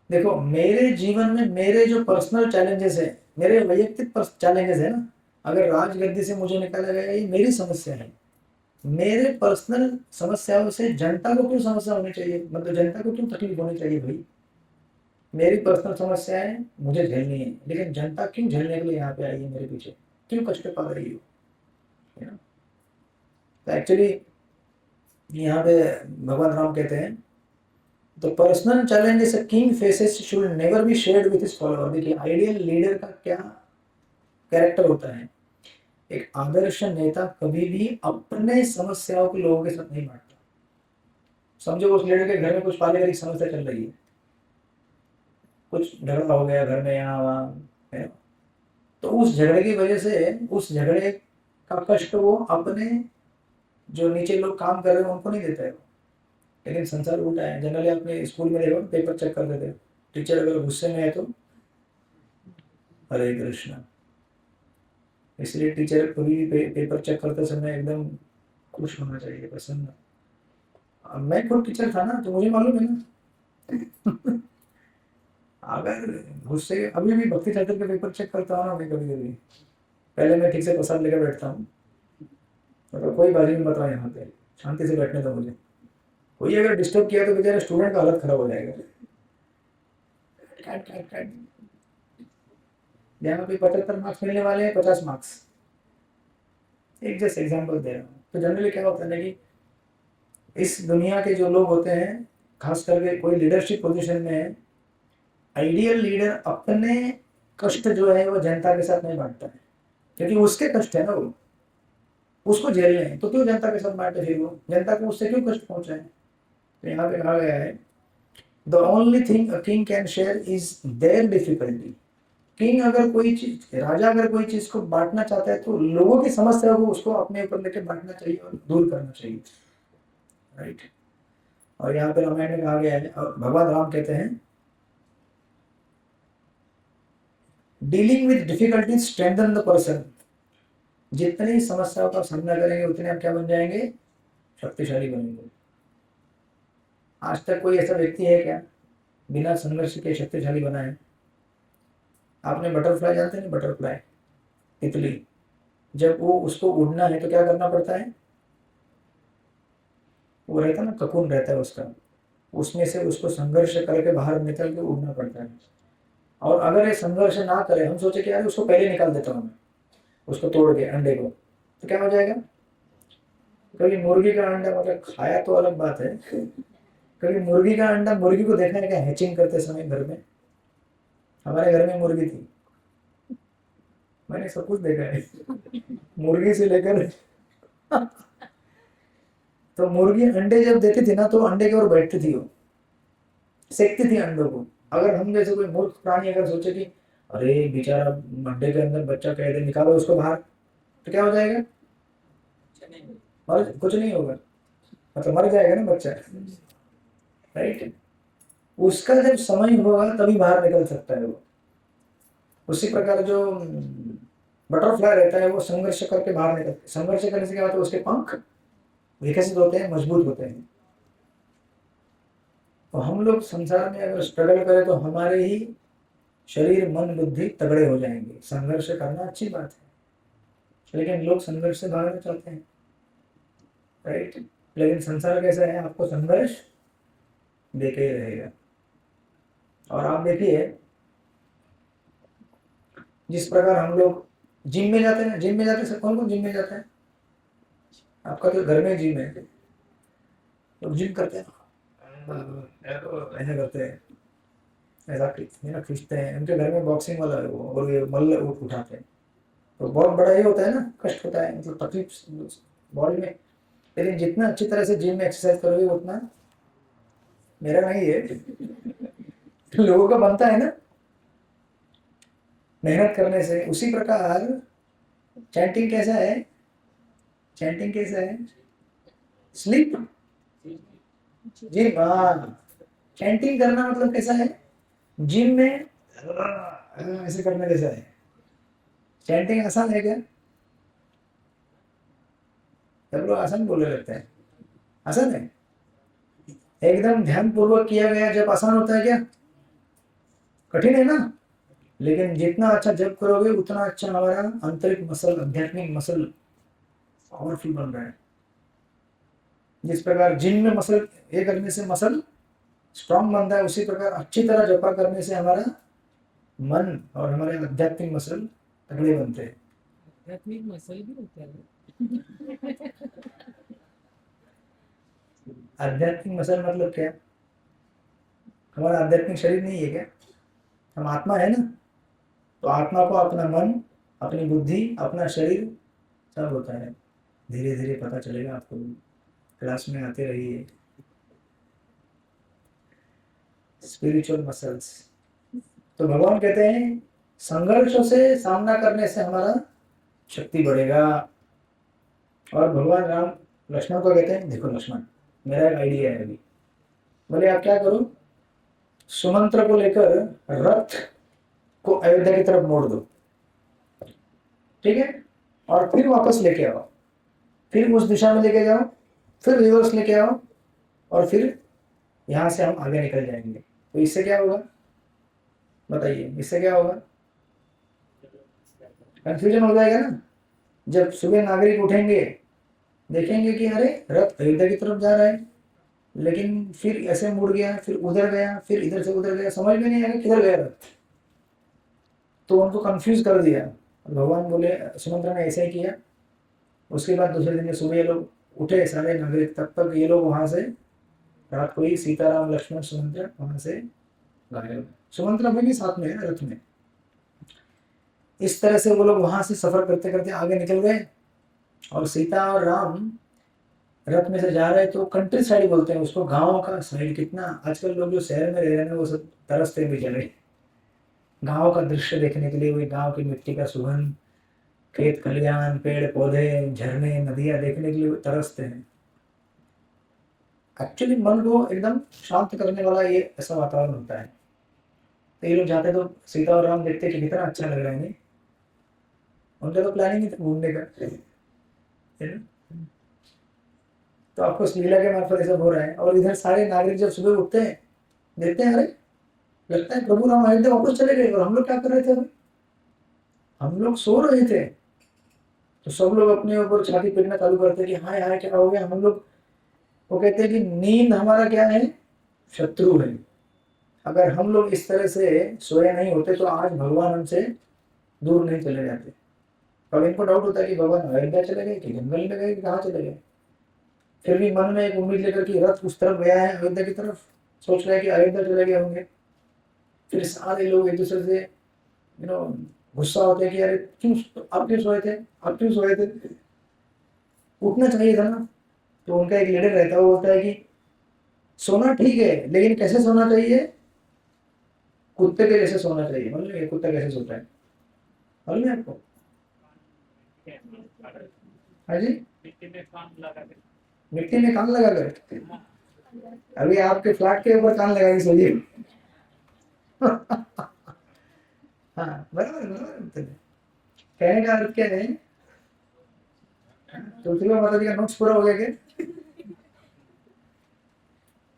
देखो मेरे जीवन में मेरे जो पर्सनल चैलेंजेस है, मेरे वैयक्तिक चैलेंजेस है ना, अगर राजगद्दी से मुझे निकाला गया, ये मेरी समस्या है। मेरे पर्सनल समस्याओं से जनता को क्यों समस्या होनी चाहिए, मतलब जनता को क्यों तकलीफ होनी चाहिए भाई? मेरी पर्सनल समस्या है, मुझे झेलनी है, लेकिन जनता क्यों झेलने के लिए यहाँ पे आई है मेरे पीछे, क्यों कष्ट पा रही हो? तो एक्चुअली यहाँ पे भगवान राम कहते हैं तो personal challenges a king faces should never be shared with his follower. देखिए आइडियल लीडर का क्या कैरेक्टर होता है? एक आदर्श नेता कभी भी अपने समस्याओं को लोगों के साथ नहीं बांटता। समझो उस लीडर के घर में कुछ पारिवारिक समस्या चल रही है, कुछ झगड़ा हो गया घर में यहाँ वहाँ है, तो उस झगड़े की वजह से उस झगड़े का कष्ट वो अपने जो नीचे लोग काम कर रहे हैं उनको नहीं देता है। लेकिन संसार उल्टा है। जनरली अपने स्कूल में देखो पेपर चेक कर देते, टीचर अगर गुस्से में है तो हरे कृष्ण। इसलिए टीचर कभी भी पेपर चेक करते समय एकदम खुश होना चाहिए, प्रसन्न। अब मैं खुद टीचर था ना, तो मुझे मालूम है ना अगर गुस्से, अभी भी भक्ति ठाकुर के पेपर चेक करता हूँ ना मैं कभी कभी, पहले मैं ठीक से प्रसाद लेकर बैठता हूँ, मतलब कोई बाजी में बताओ यहाँ पे, शांति से बैठने दो मुझे। कोई अगर डिस्टर्ब किया तो बेचारे स्टूडेंट का हालत खराब हो जाएगा। काट काट काट, यहाँ पे 75 मार्क्स मिलने वाले हैं, 50 मार्क्स। एक जस्ट एग्जाम्पल दे रहा हूँ। तो जनरली क्या होता है ना कि इस दुनिया के जो लोग होते हैं, खास करके कोई लीडरशिप पोजीशन में है, आइडियल लीडर अपने कष्ट जो है वो जनता के साथ नहीं बांटता है, क्योंकि उसके कष्ट है ना, वो उसको झेलने हैं, तो क्यों जनता के साथ बांटे? फिर वो जनता को उससे क्यों कष्ट पहुंचाए? तो यहाँ पे कहा गया है, the only thing a king can share is their difficulty. King अगर कोई चीज, राजा अगर कोई चीज को बांटना चाहता है तो लोगों की समस्या को उसको अपने ऊपर लेके बांटना चाहिए और दूर करना चाहिए, राइट। और यहाँ पे रामायण में कहा गया है, और भगवान राम कहते हैं, dealing with difficulties strengthen the person. जितनी समस्याओं का सामना करेंगे उतने आप क्या बन जाएंगे? शक्तिशाली बनेंगे। आज तक कोई ऐसा व्यक्ति है क्या बिना संघर्ष के शक्तिशाली बना है? आपने बटरफ्लाई जानते हैं? बटरफ्लाई, तितली, जब वो उसको उड़ना है तो क्या करना पड़ता है? वो रहता है ना, ककून रहता है उसका, उसमें से उसको संघर्ष करके बाहर निकल के उड़ना पड़ता है। और अगर ये संघर्ष ना करे, हम सोचे कि यार उसको पहले निकाल देता हूँ मैं, उसको तोड़ के अंडे को, तो क्या हो जाएगा? कभी मुर्गी का अंडा, मतलब खाया तो अलग बात है, कभी मुर्गी का अंडा, मुर्गी को देखा है क्या हैचिंग करते समय घर में? हमारे घर में मुर्गी थी, मैंने सब कुछ देखा है, मुर्गी से लेकर तो मुर्गी अंडे जब देती थी ना, तो अंडे के ऊपर बैठती थी, वो सेकती थी अंडों को। अगर हम जैसे कोई मूर्ख प्राणी अगर सोचे कि अरे बेचारा अंडे के अंदर बच्चा कैद है, निकालो उसको बाहर, तो क्या हो जाएगा? कुछ नहीं होगा, मतलब मर जाएगा ना बच्चा, राइट। उसका जब समय होगा तभी बाहर निकल सकता है वो। उसी प्रकार जो बटरफ्लाई रहता है वो संघर्ष करके बाहर निकल, संघर्ष करने से क्या होता है? उसके पंख विकसित होते हैं, मजबूत होते हैं। तो हम लोग संसार में अगर स्ट्रगल करें तो हमारे ही शरीर मन बुद्धि तगड़े हो जाएंगे। संघर्ष करना अच्छी बात है, लेकिन लोग संघर्ष से भागना चाहते हैं, राइट। लेकिन संसार कैसा है? आपको संघर्ष देके ही रहेगा। और आप देखिए, जिस प्रकार हम लोग जिम में जाते हैं, जिम में जाते हैं, कौन कौन जिम में जाता है? आपका तो घर में जिम है, लोग जिम करते हैं, ऐसा करते हैं, ऐसा खींचते हैं। उनके घर में बॉक्सिंग वाला है वो, और ये मल्ल उठाते हैं, तो बहुत बड़ा ये होता है ना, कष्ट होता है, मतलब तकलीफ बॉडी में। लेकिन जितना अच्छी तरह से जिम में एक्सरसाइज करोगे उतना, मेरा नहीं है, लोगों का बनता है ना मेहनत करने से। उसी प्रकार चैंटिंग कैसा है? चैंटिंग कैसा है? स्लीप, जिम, हाँ। चैंटिंग करना मतलब कैसा है? जिम में ऐसे करने जैसा है। चैंटिंग आसान है क्या? सब लोग आसान बोलने लगते हैं, आसान है? एकदम ध्यान पूर्वक किया गया जब आसान होता है क्या? कठिन है ना। लेकिन जितना अच्छा जप करोगे उतना अच्छा हमारा आंतरिक मसल, आध्यात्मिक मसल पावरफुल बन रहा है। जिस प्रकार जिम में मसल ये करने से मसल स्ट्रांग बनता है, उसी प्रकार अच्छी तरह जपा करने से हमारा मन और हमारे आध्यात्मिक मसल तगड़े बनते हैं। आध्यात्मिक मसल भी होता है। आध्यात्मिक मसल मतलब क्या? हमारा आध्यात्मिक शरीर नहीं है क्या? हम आत्मा है ना। तो आत्मा को अपना मन, अपनी बुद्धि, अपना शरीर सब होता है। धीरे धीरे पता चलेगा आपको, क्लास में आते रहिए। Spiritual muscles. तो भगवान कहते हैं संघर्षों से सामना करने से हमारा शक्ति बढ़ेगा। और भगवान राम लक्ष्मण को कहते हैं, देखो लक्ष्मण, मेरा एक आइडिया है अभी, बोले आप क्या करो, सुमंत्र को लेकर रथ को अयोध्या की तरफ मोड़ दो, ठीक है, और फिर वापस लेके आओ, फिर उस दिशा में लेके जाओ, फिर रिवर्स लेके आओ, और फिर यहां से हम आगे निकल जाएंगे। तो इससे क्या होगा बताइए? इससे क्या होगा? कंफ्यूजन हो जाएगा ना। जब सुबह नागरिक उठेंगे, देखेंगे कि अरे रथ अयोध्या की तरफ जा रहा है, लेकिन फिर ऐसे मुड़ गया, फिर उधर गया, फिर इधर से उधर गया, समझ में नहीं आया किधर गया रथ। तो उनको कंफ्यूज कर दिया। भगवान बोले, सुमंत्र ने ऐसे ही किया। उसके बाद दूसरे दिन सुबह ये लोग उठे सारे नागरिक, तब तक ये लोग वहां से, रात को ही सीताराम लक्ष्मण सुमंत्र वहां से गायब। सुमंत्र अभी भी साथ में है रथ में, इस तरह से वो लोग वहां से सफर करते करते आगे निकल गए और सीता और राम रथ में से जा रहे तो कंट्री साइड बोलते हैं उसको, गाँव का साइड। कितना आजकल लोग जो शहर में रह रहे हैं वो सब तरसते भी चले गाँव का दृश्य देखने के लिए, वही गाँव की मिट्टी का सुगंध, खेत खलिहान, पेड़ पौधे, झरने, नदियां देखने के लिए वो तरसते हैं। एक्चुअली मन को एकदम शांत करने वाला ये ऐसा वातावरण होता है। तो ये लोग जाते तो सीता और राम देखते कि कितना अच्छा लग रहा है, नहीं? उनका तो प्लानिंग ही था घूमने का, है ना? तो आपको इस लीला के मार्फत ऐसा हो रहा है। और इधर सारे नागरिक जब सुबह उठते हैं देखते हैं, अरे लगता है प्रभु राम अयोध्या वापस चले गए। और हम लोग क्या कर रहे थे अभी? हम लोग सो रहे थे। तो सब लोग अपने ऊपर छाती पीटना चालू करते हैं कि हाय हाय क्या हो गया हम लोग। वो कहते हैं कि नींद हमारा क्या है, शत्रु है। अगर हम लोग इस तरह से सोए नहीं होते तो आज भगवान हमसे दूर नहीं चले जाते। अब इनको डाउट होता है कि भगवान अयोध्या चले गए कि जंगल में गए कि कहाँ चले गए। फिर भी मन में एक उम्मीद लेकर कि रथ उस तरफ गया है अयोध्या की तरफ, सोच रहे हैं कि अयोध्या चले गए होंगे। फिर सारे लोग एक दूसरे से गुस्सा होते हैं कि अरे क्यों, आप क्यों सोए थे, आप क्यों सोए थे, उठना चाहिए था ना। तो उनका एक लीडर रहता है, वो बोलता है कि सोना ठीक है लेकिन कैसे सोना चाहिए, कुत्ते के जैसे सोना चाहिए। मालूम है कुत्ता कैसे सोता है, मालूम है आपको? हाँ जी, मिट्टी में काम लगा के मिट्टी में कान लगा कर। अभी आपके फ्लैट के ऊपर कान लगा के सोइए। हाँ बराबर बराबर। कहने का अर्थ क्या है? तुलसी माता जी का नोट्स पूरा हो गया क्या?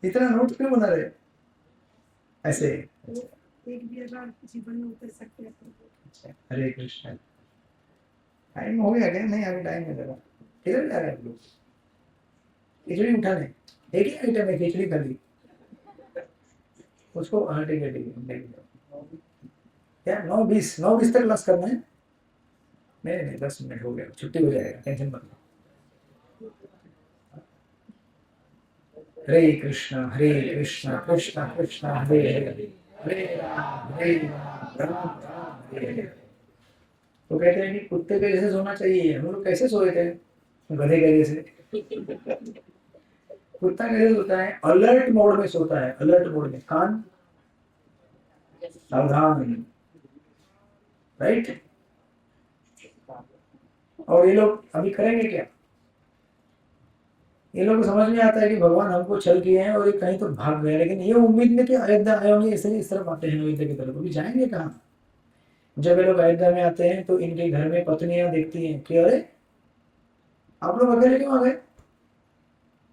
इतना नोट्स क्यों बना रहे ऐसे? एक भी अगर जीवन में उतर सकते हैं तो हरे कृष्ण। टाइम हो गया क्या? नहीं अभी टाइम है जरा। किधर जा रहे हैं आप लोग? खिचड़ी उठाने एक ही आइटम है, खिचड़ी खाली उसको। हाँ ठीक है ठीक है। क्या 9:20 तक क्लास करना है? नहीं नहीं 10 मिनट हो गया, छुट्टी हो जाएगा, टेंशन मत लो। हरे कृष्णा कृष्ण कृष्ण हरे हरे, हरे राम राम राम हरे हरे। तो कहते हैं कि कुत्ते के जैसे सोना चाहिए। हम लोग कैसे सोए थे? गधे के जैसे। कुत्ता कैसे सोता है? अलर्ट मोड में सोता है, अलर्ट मोड में, कान सावधान, राइट? और ये लोग अभी करेंगे क्या? ये लोग को समझ में आता है कि भगवान हमको छल किए हैं और ये कहीं तो भाग गए, लेकिन ये उम्मीद में कि अयोध्या आए होंगे, इसलिए इस तरफ आते हैं अयोध्या की तरफ। अभी जाएंगे कहाँ? जब ये लोग अयोध्या में आते हैं तो इनके घर में पत्नियां देखती हैं कि अरे आप लोग अकेले क्यों आ गए,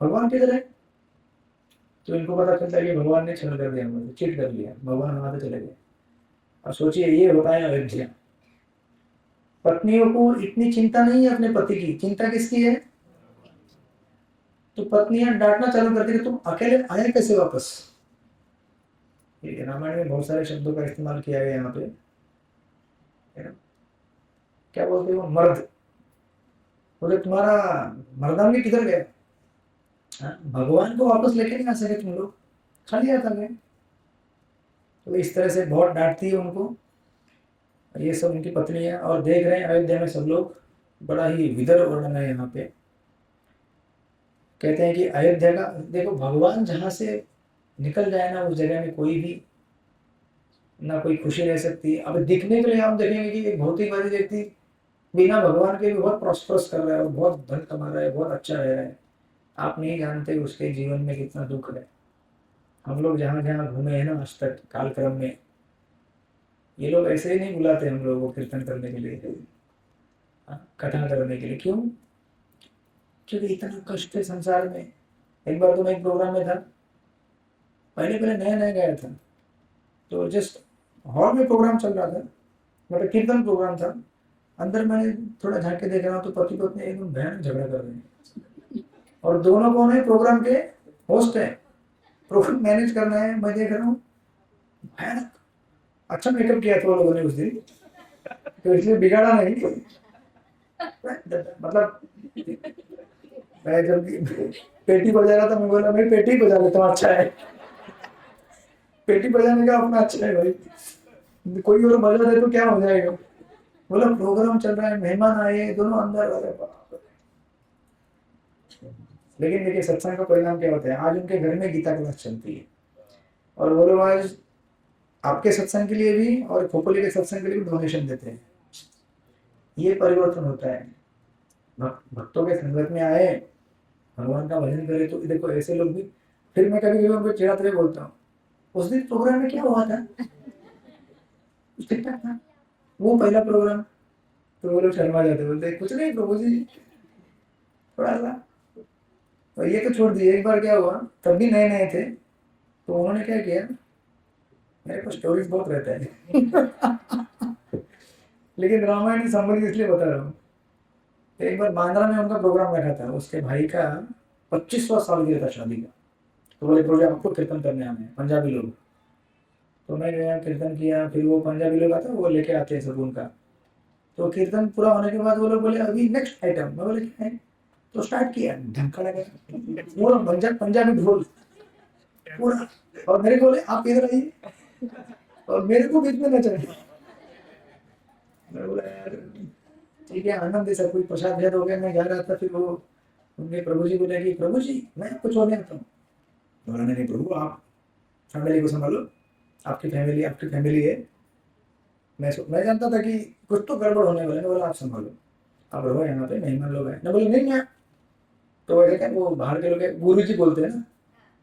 भगवान किधर है? तो इनको पता चलता है कि भगवान ने छल कर दिया, मुझे चीट कर लिया, भगवान वहां से चले गए। और सोचिए ये होता है अयोध्या। पत्नियों को इतनी चिंता नहीं है अपने पति की, चिंता किसकी है? तो पत्नियां डांटना चालू कर दी कि तुम अकेले आए कैसे वापस। ये रामायण में बहुत सारे शब्दों का इस्तेमाल किया गया यहाँ पे, है ना? क्या बोलते हो? मर्द बोले तुम्हारा मर्दांगी किधर गया? हाँ, भगवान को वापस लेके नहीं आ सके तुम लोग, खाली आता गए। तो इस तरह से बहुत डांटती है उनको। ये सब उनकी पत्नी है और देख रहे हैं अयोध्या में सब लोग, बड़ा ही विदर वर्णन है यहाँ पे। कहते हैं कि अयोध्या का देखो, भगवान जहां से निकल जाए ना उस जगह में कोई भी ना कोई खुशी रह सकती है। अब दिखने के लिए आप देखेंगे कि एक भौतिकवादी व्यक्ति बिना भगवान के भी बहुत प्रॉस्परस कर रहा है, बहुत धन कमा रहा है, बहुत अच्छा रह रहा है। आप नहीं जानते उसके जीवन में कितना दुख है। हम लोग जहाँ जहाँ घूमे हैं ना आज तक कालक्रम में, ये लोग ऐसे ही नहीं बुलाते हम लोगों को कीर्तन करने के लिए, कथा करने के लिए। क्यों? क्योंकि इतना कष्ट है संसार में। एक बार तो मैं एक प्रोग्राम में था, पहले पहले नया नया गया था, तो जस्ट हॉल में प्रोग्राम चल रहा था, मतलब कीर्तन प्रोग्राम था। अंदर मैंने थोड़ा झांक के देख रहा हूँ तो पति पत्नी एकदम भयानक झगड़ा कर रहे हैं, और दोनों कौन है? प्रोग्राम के होस्ट है, प्रोग्राम मैनेज करना है। मैं देख रहा हूँ भयानक। अच्छा मेकअप किया था वो लोगों ने उस दिन, तो इसलिए बिगाड़ा नहीं। मतलब मैं जब पेटी बजा रहा था, मैं बोला मैं पेटी बजा लेता हूँ, अच्छा है। पेटी बजाने का अपना अच्छा है भाई, कोई और बजा दे तो क्या हो जाएगा। बोला प्रोग्राम चल रहा है, मेहमान आए, दोनों अंदर, अरे बाप रे। लेकिन देखिए सत्संग का परिणाम क्या होता है, आज उनके घर में गीता क्लास चलती है और वो लोग आज आपके सत्संग के लिए भी और खोपड़ी के सत्संग के लिए भी डोनेशन देते हैं। ये परिवर्तन होता है। भक्तों के संगत में आए, भगवान का भजन करे, तो देखो ऐसे लोग भी। फिर मैं कभी कभी उनको चिढ़ाते हुए बोलता हूँ, उस दिन प्रोग्राम में क्या हुआ था, ठीक ठाक था वो पहला प्रोग्राम। तो वो लोग शर्मा जाते, बोलते कुछ नहीं प्रभु जी, थोड़ा सा। और ये तो छोड़ दिए, एक बार क्या हुआ, तब भी नए नए थे, तो उन्होंने क्या किया, मेरे को स्टोरीज बहुत रहता है लेकिन रामायण संबंधित इसलिए बता रहा हूँ। एक बार बांद्रा में उनका प्रोग्राम रखा था, उसके भाई का 25वां साल गिरा था शादी का। तो बोले प्रोग्राम आपको कीर्तन करने आने हैं, पंजाबी लोग। तो मैं गया, कीर्तन किया, फिर वो पंजाबी लोग आते हैं, वो लेके आते हैं सब उनका। तो कीर्तन पूरा होने के बाद वो लोग बोले अभी नेक्स्ट आइटम। मैं बोले क्या है, तो स्टार्ट किया, ढंका लगा पूरा पंजाबी ढोल पूरा, और मेरे को बोले आप इधर आइए, और मेरे को बीच में नचाए। मैं बोला यार ठीक है, आनंद ऐसा कोई प्रसाद भेद हो गया। मैं जा रहा था, फिर वो उनके प्रभु जी बोले कि प्रभु जी मैं आपको छोड़ने आता हूँ। बोला नहीं प्रभु, आप फैमिली को संभालो, आपकी फैमिली है। मैं जानता था कि कुछ तो गड़बड़ होने वाला है। बोला आप संभालो, आप रहो यहाँ पे, मेहमान लोग आए। मैं बोले नहीं मैं, तो वैसे क्या वो बाहर के लोग गुरु जी बोलते हैं ना,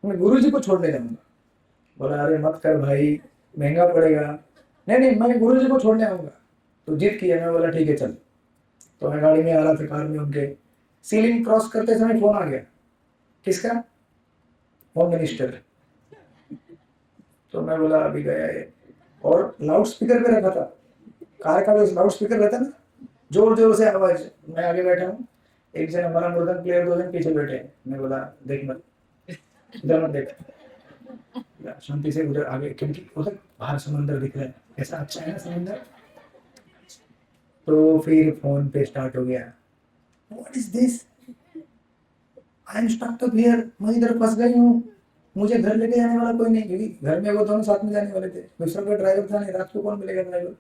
मैं गुरु जी को छोड़ने जाऊंगा। बोला अरे मत कर भाई, महंगा पड़ेगा। नहीं नहीं, मैं गुरु जी को छोड़ने आऊंगा। तो जिद किया। मैं बोला ठीक है चल। तो मैं गाड़ी में आ रहा था, कार में उनके, सीलिंग क्रॉस करते समय फोन आ गया। किसका? Home minister. तो मैं बोला अभी गया है, और लाउड स्पीकर पे रखा था, कार का जो लाउड स्पीकर रहता है ना, जोर जोर से आवाज। मैं आगे बैठा हूँ, एक जन हमारा मृदंग प्लेयर, 2 जन पीछे बैठे हैं। मैं बोला देख मत, इधर मत देख, शांति से उधर आगे, क्योंकि उधर बाहर समंदर दिख रहा है, ऐसा अच्छा है ना समंदर। तो फिर फोन पे स्टार्ट हो गया, what is this, I am stuck up here, मैं इधर फंस गई हूँ, मुझे घर लेके जाने वाला कोई नहीं, क्योंकि घर में वो दोनों साथ में जाने वाले थे, दूसरा कोई ड्राइवर था नहीं, रात को कौन मिलेगा ड्राइवर।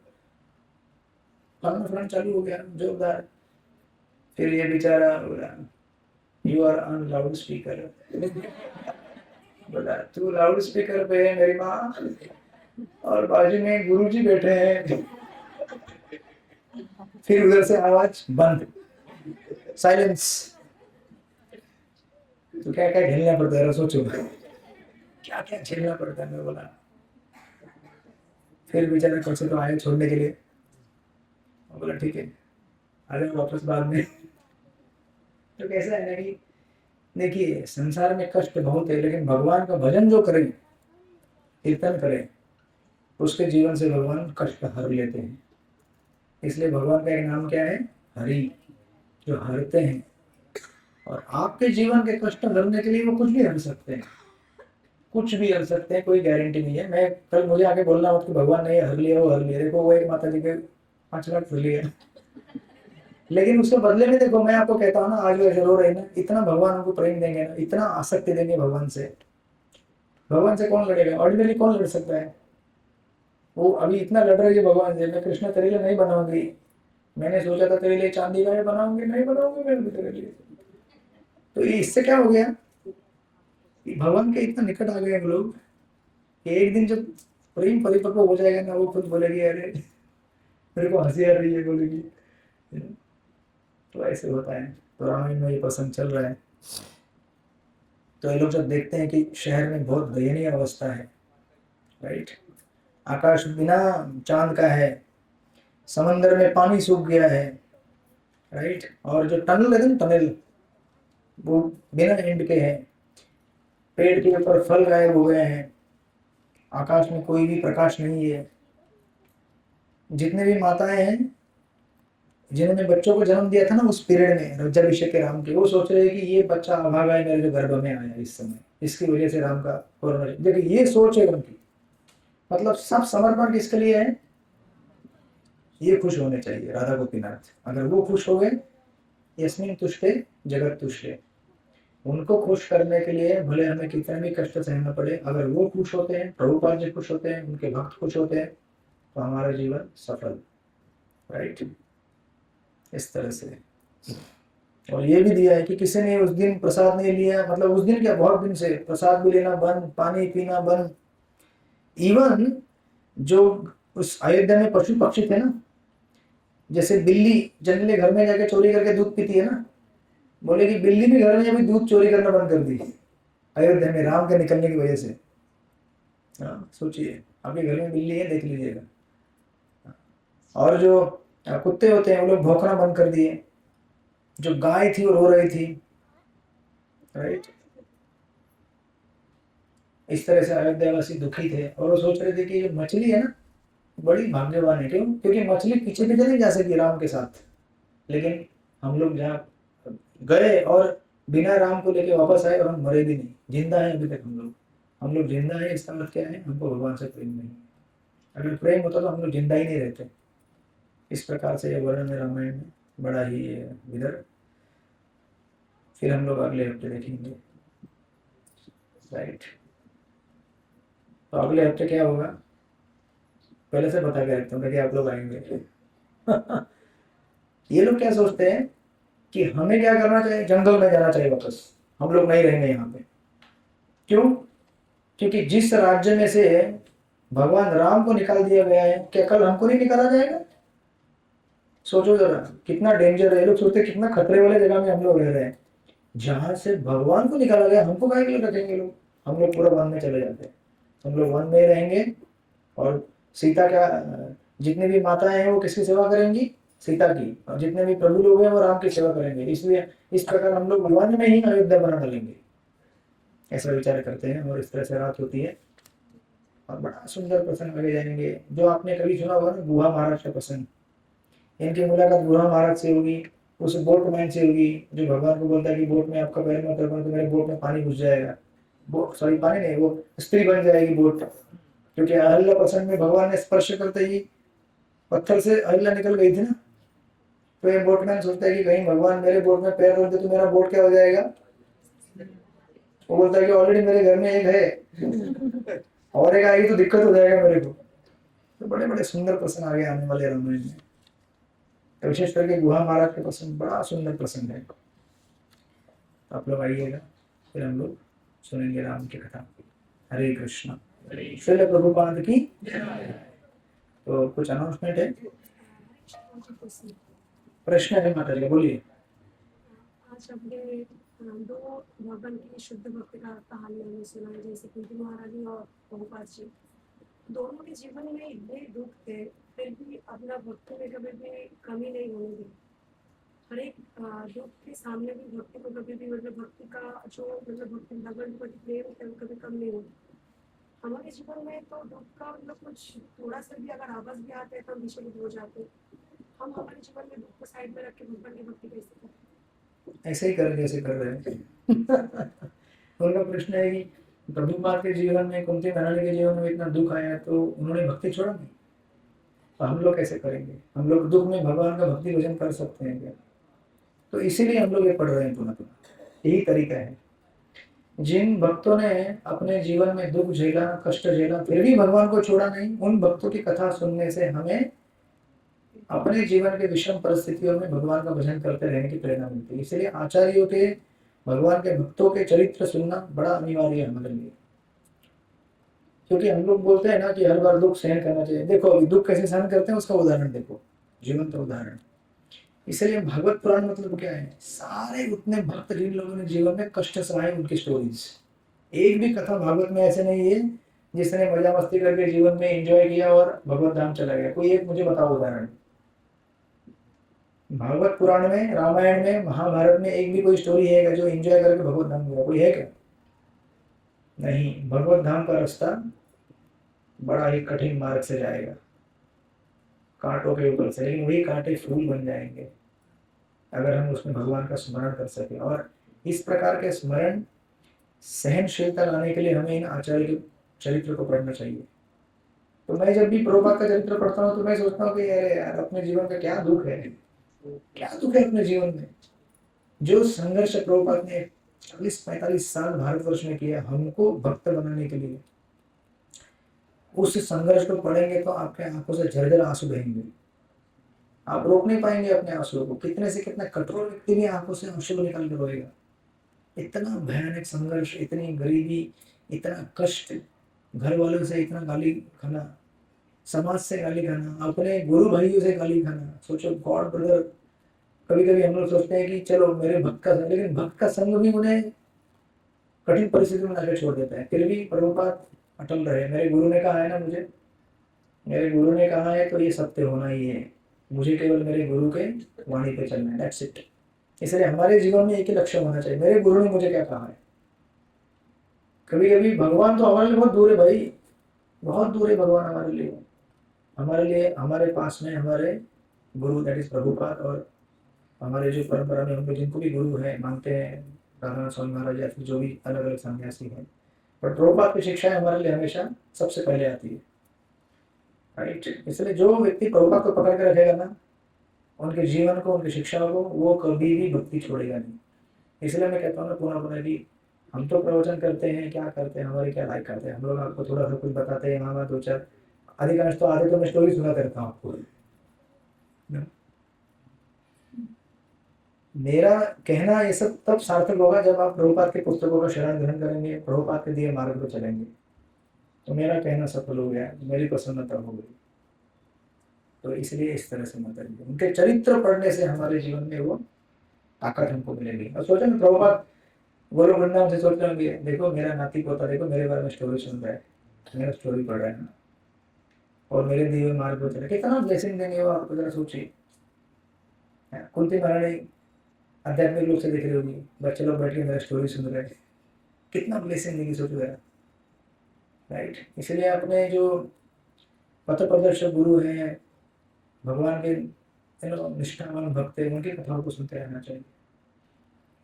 फलाना चालू हो गया जोरदार। फिर ये बेचारा बोला you are on loud speaker. बोला तू लाउड स्पीकर पे है मेरी माँ, और बाजू में गुरुजी बैठे हैं। फिर उधर से आवाज बंद, साइलेंस। तो क्या क्या झेलना पड़ता है, सोचो क्या क्या झेलना पड़ता है। मैं बोला फिर बेचारा कैसे तो आए छोड़ने के लिए। बोला ठीक है आ जाओ वापस बाद में। तो कैसा है ना कि देखिए संसार में कष्ट बहुत है, लेकिन भगवान का भजन जो करें, कीर्तन करें, उसके जीवन से भगवान कष्ट हर लेते हैं। इसलिए भगवान का एक नाम क्या है, हरि, जो हरते हैं। और आपके जीवन के कष्ट हरने के लिए वो कुछ भी हर सकते हैं, कुछ भी हर सकते हैं, कोई गारंटी नहीं है। मैं कल मुझे आगे बोलना हो कि भगवान ने हर लिया, वो हर लिया। देखो वो एक माता जी के 5 लाख हर लिया, लेकिन उसके बदले में देखो मैं आपको कहता हूँ ना, आज वो ऐसे रो रहे ना, इतना भगवान उनको प्रेम देंगे ना, इतना आसक्ति देंगे भगवान से। भगवान से कौन लड़ेगा, ऑर्डिनरी कौन लड़ सकता है। वो अभी इतना लड़ रही है भगवान से, मैं कृष्ण तेरे लिए नहीं बनाऊंगी, मैंने सोचा था तेरे लिए चांदी का बनाऊंगी, नहीं बनाऊंगी मैं भी तेरे लिए। तो ये इससे क्या हो गया, भगवान के इतना निकट आ गए हम लोग कि एक दिन जब प्रेम परिपक्व हो जाएगा ना, वो खुद बोलेगी अरे मेरे को हंसी आ रही है, बोलेगी। तो ऐसे होता है। तो रामायण में ये प्रसंग चल रहा है। तो ये लोग जब देखते हैं कि शहर में बहुत दयनीय अवस्था है, राइट, आकाश बिना चांद का है, समंदर में पानी सूख गया है, राइट, और जो टनल है ना, टनल वो बिना एंड के है, पेड़ के ऊपर फल गायब हो गए हैं, आकाश में कोई भी प्रकाश नहीं है। जितने भी माताएं हैं जिन्होंने बच्चों को जन्म दिया था ना उस पीरियड में राज्याभिषेक के राम के, वो सोच रहे हैं कि ये बच्चा अभागा है मेरे जो गर्भ में आया इस समय, इसकी वजह से राम का कोरोना। देखिए ये सोच है उनकी, मतलब सब समर्पण किसके लिए है, ये खुश होने चाहिए राधा गोपीनाथ। अगर वो खुश हो गए, यस्मिन तुष्टे जगत तुष्टे, उनको खुश करने के लिए भले हमें कितना भी कष्ट सहना पड़े, अगर वो खुश होते हैं, प्रभुपाद जी खुश होते हैं, उनके भक्त खुश होते हैं, तो हमारा जीवन सफल। राइट, इस तरह से। और ये भी दिया है कि किसी ने उस दिन प्रसाद नहीं लिया, मतलब उस दिन क्या, बहुत दिन से प्रसाद भी लेना बंद, पानी पीना बंद। इवन जो उस अयोध्या में पशु पक्षी थे ना, जैसे बिल्ली जनरली घर में जाके चोरी करके दूध पीती है ना, बोले कि बिल्ली भी घर में अभी दूध चोरी करना बंद कर दी अयोध्या में राम के निकलने की वजह से। हाँ, सोचिए, आपके घर में बिल्ली है, देख लीजिएगा। और जो कुत्ते होते हैं वो लोग भौंकना बंद कर दिए, जो गाय थी वो रो रही थी, राइट। इस तरह से अयोध्यावासी दुखी थे और वो सोच रहे थे कि जो मछली है ना बड़ी भाग्यवान है। क्यों? क्योंकि मछली पीछे पीछे नहीं जा सकी राम के साथ, लेकिन हम लोग जहाँ गए और बिना राम को लेके वापस आए और हम मरे भी नहीं, जिंदा है अभी तक हम लोग जिंदा है। इसका मतलब क्या है? हमको भगवान से प्रेम नहीं। अगर प्रेम होता तो हम लोग जिंदा ही नहीं रहते। इस प्रकार से ये वर्णन है रामायण में, बड़ा ही विदर। फिर हम लोग अगले हफ्ते देखेंगे, राइट। तो अगले हफ्ते क्या होगा पहले से बता के रखता हूँ ताकि आप लोग आएंगे। ये लोग क्या सोचते हैं कि हमें क्या करना चाहिए, जंगल में जाना चाहिए वापस, हम लोग नहीं रहेंगे यहाँ पे। क्यों? क्योंकि जिस राज्य में से भगवान राम को निकाल दिया गया है, क्या कल हमको नहीं निकाला जाएगा? सोचो जरा कितना डेंजर है। ये लोग सोचते हैं कितना खतरे वाले जगह में हम लोग रह रहे हैं, जहां से भगवान को निकाला गया, हमको काहे के लिए रखेंगे लोग? हम लोग पूरा वन में चले जाते हैं, हम लोग वन में ही रहेंगे। और सीता का जितनी भी माताएं हैं वो किसकी सेवा करेंगी? सीता की। और जितने भी प्रभु लोग हैं वो राम की सेवा करेंगे। इसलिए इस प्रकार हम लोग वन में ही अयोध्या बना डालेंगे, ऐसा विचार करते हैं। और इस तरह से रात होती है और बड़ा सुंदर प्रसंग आगे जाएंगे। जो आपने कभी सुना होगा ना गुहा महाराज का प्रसंग, इनकी मुलाकात गुहा महाराज से होगी, उस बोटमैन से होगी जो भगवान को बोलता है कि बोट में आपका पैर मत रखो तो मेरे बोट में पानी घुस जाएगा। बोट, सॉरी पानी नहीं, वो स्त्री बन जाएगी बोट। क्योंकि अहल्या प्रसंग में भगवान ने स्पर्श करते ही पत्थर से अहल्या निकल गई थी ना। तो ये बोटमैन सोचता है कि कहीं भगवान मेरे बोट में पैर रख दे तो मेरा बोट क्या हो जाएगा? वो बोलता है कि ऑलरेडी मेरे घर में एक है और एक आएगी तो दिक्कत हो जाएगा मेरे को। तो बड़े बड़े सुंदर प्रसंग आगे आने वाले रामायण में। तो विशेष करके गुहा महाराज के प्रसंग बड़ा सुंदर प्रसंग है। आप लोग आइएगा, फिर हम लोग सुनेंगे राम की कथा। हरे कृष्णा। श्रील प्रभुपाद की। तो कुछ अनाउंसमेंट है, प्रश्न है माता जी, बोलिए। आज हमने दो भगवान की शुद्ध भक्ति का कहानी हमने सुना है, जैसे कुंती महारानी और प्रभुपाद जी। दोनों के जीवन में इतने दुख थे, फिर भी अपना भक्ति में कभी भी कमी नहीं होने दी। हर एक दुख के सामने भी भक्ति को कभी भी, मतलब भक्ति का जो भक्ति भगवान के प्रति प्रेम है वो कभी कम नहीं होता। हमारे जीवन में तो दुख का मतलब कुछ थोड़ा सा भी अगर आवाज भी आते हैं तो हम विचलित हो जाते हैं। हम हमारे जीवन में दुख को साइड में रख के भगवान की भक्ति कैसे करें? ऐसे ही कर जैसे कर रहे हैं। उनका प्रश्न है कि प्रभुपाद के जीवन में, कुंती महारानी के जीवन में इतना दुख आया तो उन्होंने भक्ति छोड़ा नहीं, तो हम लोग कैसे करेंगे? हम लोग दुख में भगवान का भक्ति भजन कर सकते हैं क्या? तो इसीलिए हम लोग ये पढ़ रहे हैं पुनः पुनः। यही तरीका है। जिन भक्तों ने अपने जीवन में दुख झेला, कष्ट झेला, फिर भी भगवान को छोड़ा नहीं, उन भक्तों की कथा सुनने से हमें अपने जीवन के विषम परिस्थितियों में भगवान का भजन करते रहने की प्रेरणा मिलती है। इसलिए आचार्यों के, भगवान के भक्तों के चरित्र सुनना बड़ा अनिवार्य है हमारे लिए। क्योंकि हम लोग बोलते हैं ना कि हर बार दुख सहन करना चाहिए। देखो अभी दुख कैसे सहन करते हैं उसका उदाहरण देखो, जीवंत उदाहरण। इसलिए भागवत पुराण मतलब क्या है? सारे उतने भक्त जिन लोगों ने जीवन में कष्ट सहाय, उनकी स्टोरीज। एक भी कथा भागवत में ऐसे नहीं है जिसने मजा मस्ती करके जीवन में एंजॉय किया और भगवत धाम चला गया। कोई एक मुझे बताओ उदाहरण। भागवत पुराण में, रामायण में, महाभारत में एक भी कोई स्टोरी है क्या जो एंजॉय करके भगवत धाम गया? कोई है क्या? नहीं। भगवत धाम का रास्ता बड़ा ही कठिन मार्ग से जाएगा, कांटों के ऊपर से, लेकिन वही कांटे फूल बन जाएंगे अगर हम उसमें भगवान का स्मरण कर सके। और इस प्रकार के स्मरण, सहनशीलता लाने के लिए हमें इन आचार्य के चरित्र को पढ़ना चाहिए। तो मैं जब भी प्रभुपाद का चरित्र पढ़ता हूँ तो मैं सोचता हूँ कि अरे यार, अपने जीवन का क्या दुख है, क्या दुख है अपने जीवन में। जो संघर्ष प्रभुपाद ने 40-45 साल भारतवर्ष में किया हमको भक्त बनाने के लिए, उस संघर्ष को पढ़ेंगे तो आपके आंखों से झरझर आंसू बहेंगे। आप रोक नहीं पाएंगे अपने आंसुओं को। कितने से कितना कठोर व्यक्ति भी आंखों से आंसू निकाल कर रोएगा। इतना भयानक संघर्ष, इतनी गरीबी, इतना कष्ट, घर वालों से इतना गाली खाना, समाज से गाली खाना, अपने गुरु भाइयों से गाली खाना। सोचो गॉड ब्रदर, कभी कभी हम लोग सोचते हैं कि चलो मेरे भक्त का संग, लेकिन भक्त का संग भी उन्हें कठिन परिस्थिति में लाकर छोड़ देता है। फिर भी प्रभुपाद अटल रहे। मेरे गुरु ने कहा है ना, मुझे मेरे गुरु ने कहा है तो ये सत्य होना ही है। मुझे केवल मेरे गुरु के वाणी पे चलना है, दैट्स इट। इसलिए हमारे जीवन में एक ही लक्ष्य होना चाहिए, मेरे गुरु ने मुझे क्या कहा है। कभी कभी भगवान तो हमारे लिए बहुत दूर है भाई, बहुत दूर है भगवान हमारे लिए। हमारे पास में हमारे गुरु दैट इज प्रभुपाद, और हमारे जो परंपरा में हम लोग जिनको भी गुरु है मानते हैं, राधा स्वामी महाराज या फिर जो भी अलग अलग सन्यासी हैं, पर प्रभुपाद की शिक्षाएं हमारे लिए हमेशा सबसे पहले आती है, राइट। इसलिए जो व्यक्ति प्रभुपाद को पकड़ के रखेगा ना, उनके जीवन को, उनकी शिक्षाओं को, वो कभी भी भक्ति छोड़ेगा नहीं। इसलिए मैं कहता हूँ ना पुनः कि हम तो प्रवचन करते हैं, क्या करते हैं, हमारे क्या लाइक करते हैं, हम लोग आपको थोड़ा सा कुछ बताते हैं, वहाँ दो चार, अधिकांश तो आधे तो मैं स्टोरी सुना करता हूँ आपको। मेरा कहना ये सब तब सार्थक होगा जब आप प्रभुपाद के पुस्तकों का शरण ग्रहण करेंगे, प्रभुपाद के दिए मार्ग पर चलेंगे, तो मेरा कहना सफल हो गया, मेरी प्रसन्नता हो गई। तो इसलिए इस तरह से मत करिए। उनके चरित्र पढ़ने से हमारे जीवन में वो ताकत हमको मिलेगी। और सोचो ना, प्रभुपाद गोलोक वृंदावन से सोचते होंगे, देखो मेरा नाती पोता देखो मेरे बारे में स्टोरी सुन रहा है, मेरा स्टोरी पढ़ रहा है ना, और मेरे दिए हुए मार्ग पर चले, कितना ब्लेसिंग देंगे वो आपको, जरा सोचिए। कुंती महारानी आध्यात्मिक रूप से देख रही होगी, बच्चे लोग बैठ के मेरा स्टोरी सुन रहे हैं, कितना ब्लेसिंग देगी, सोचो यार, राइट। इसलिए अपने जो पथ प्रदर्शक गुरु हैं, भगवान के निष्ठावान भक्त हैं, उनकी कथाओं को सुनते रहना चाहिए,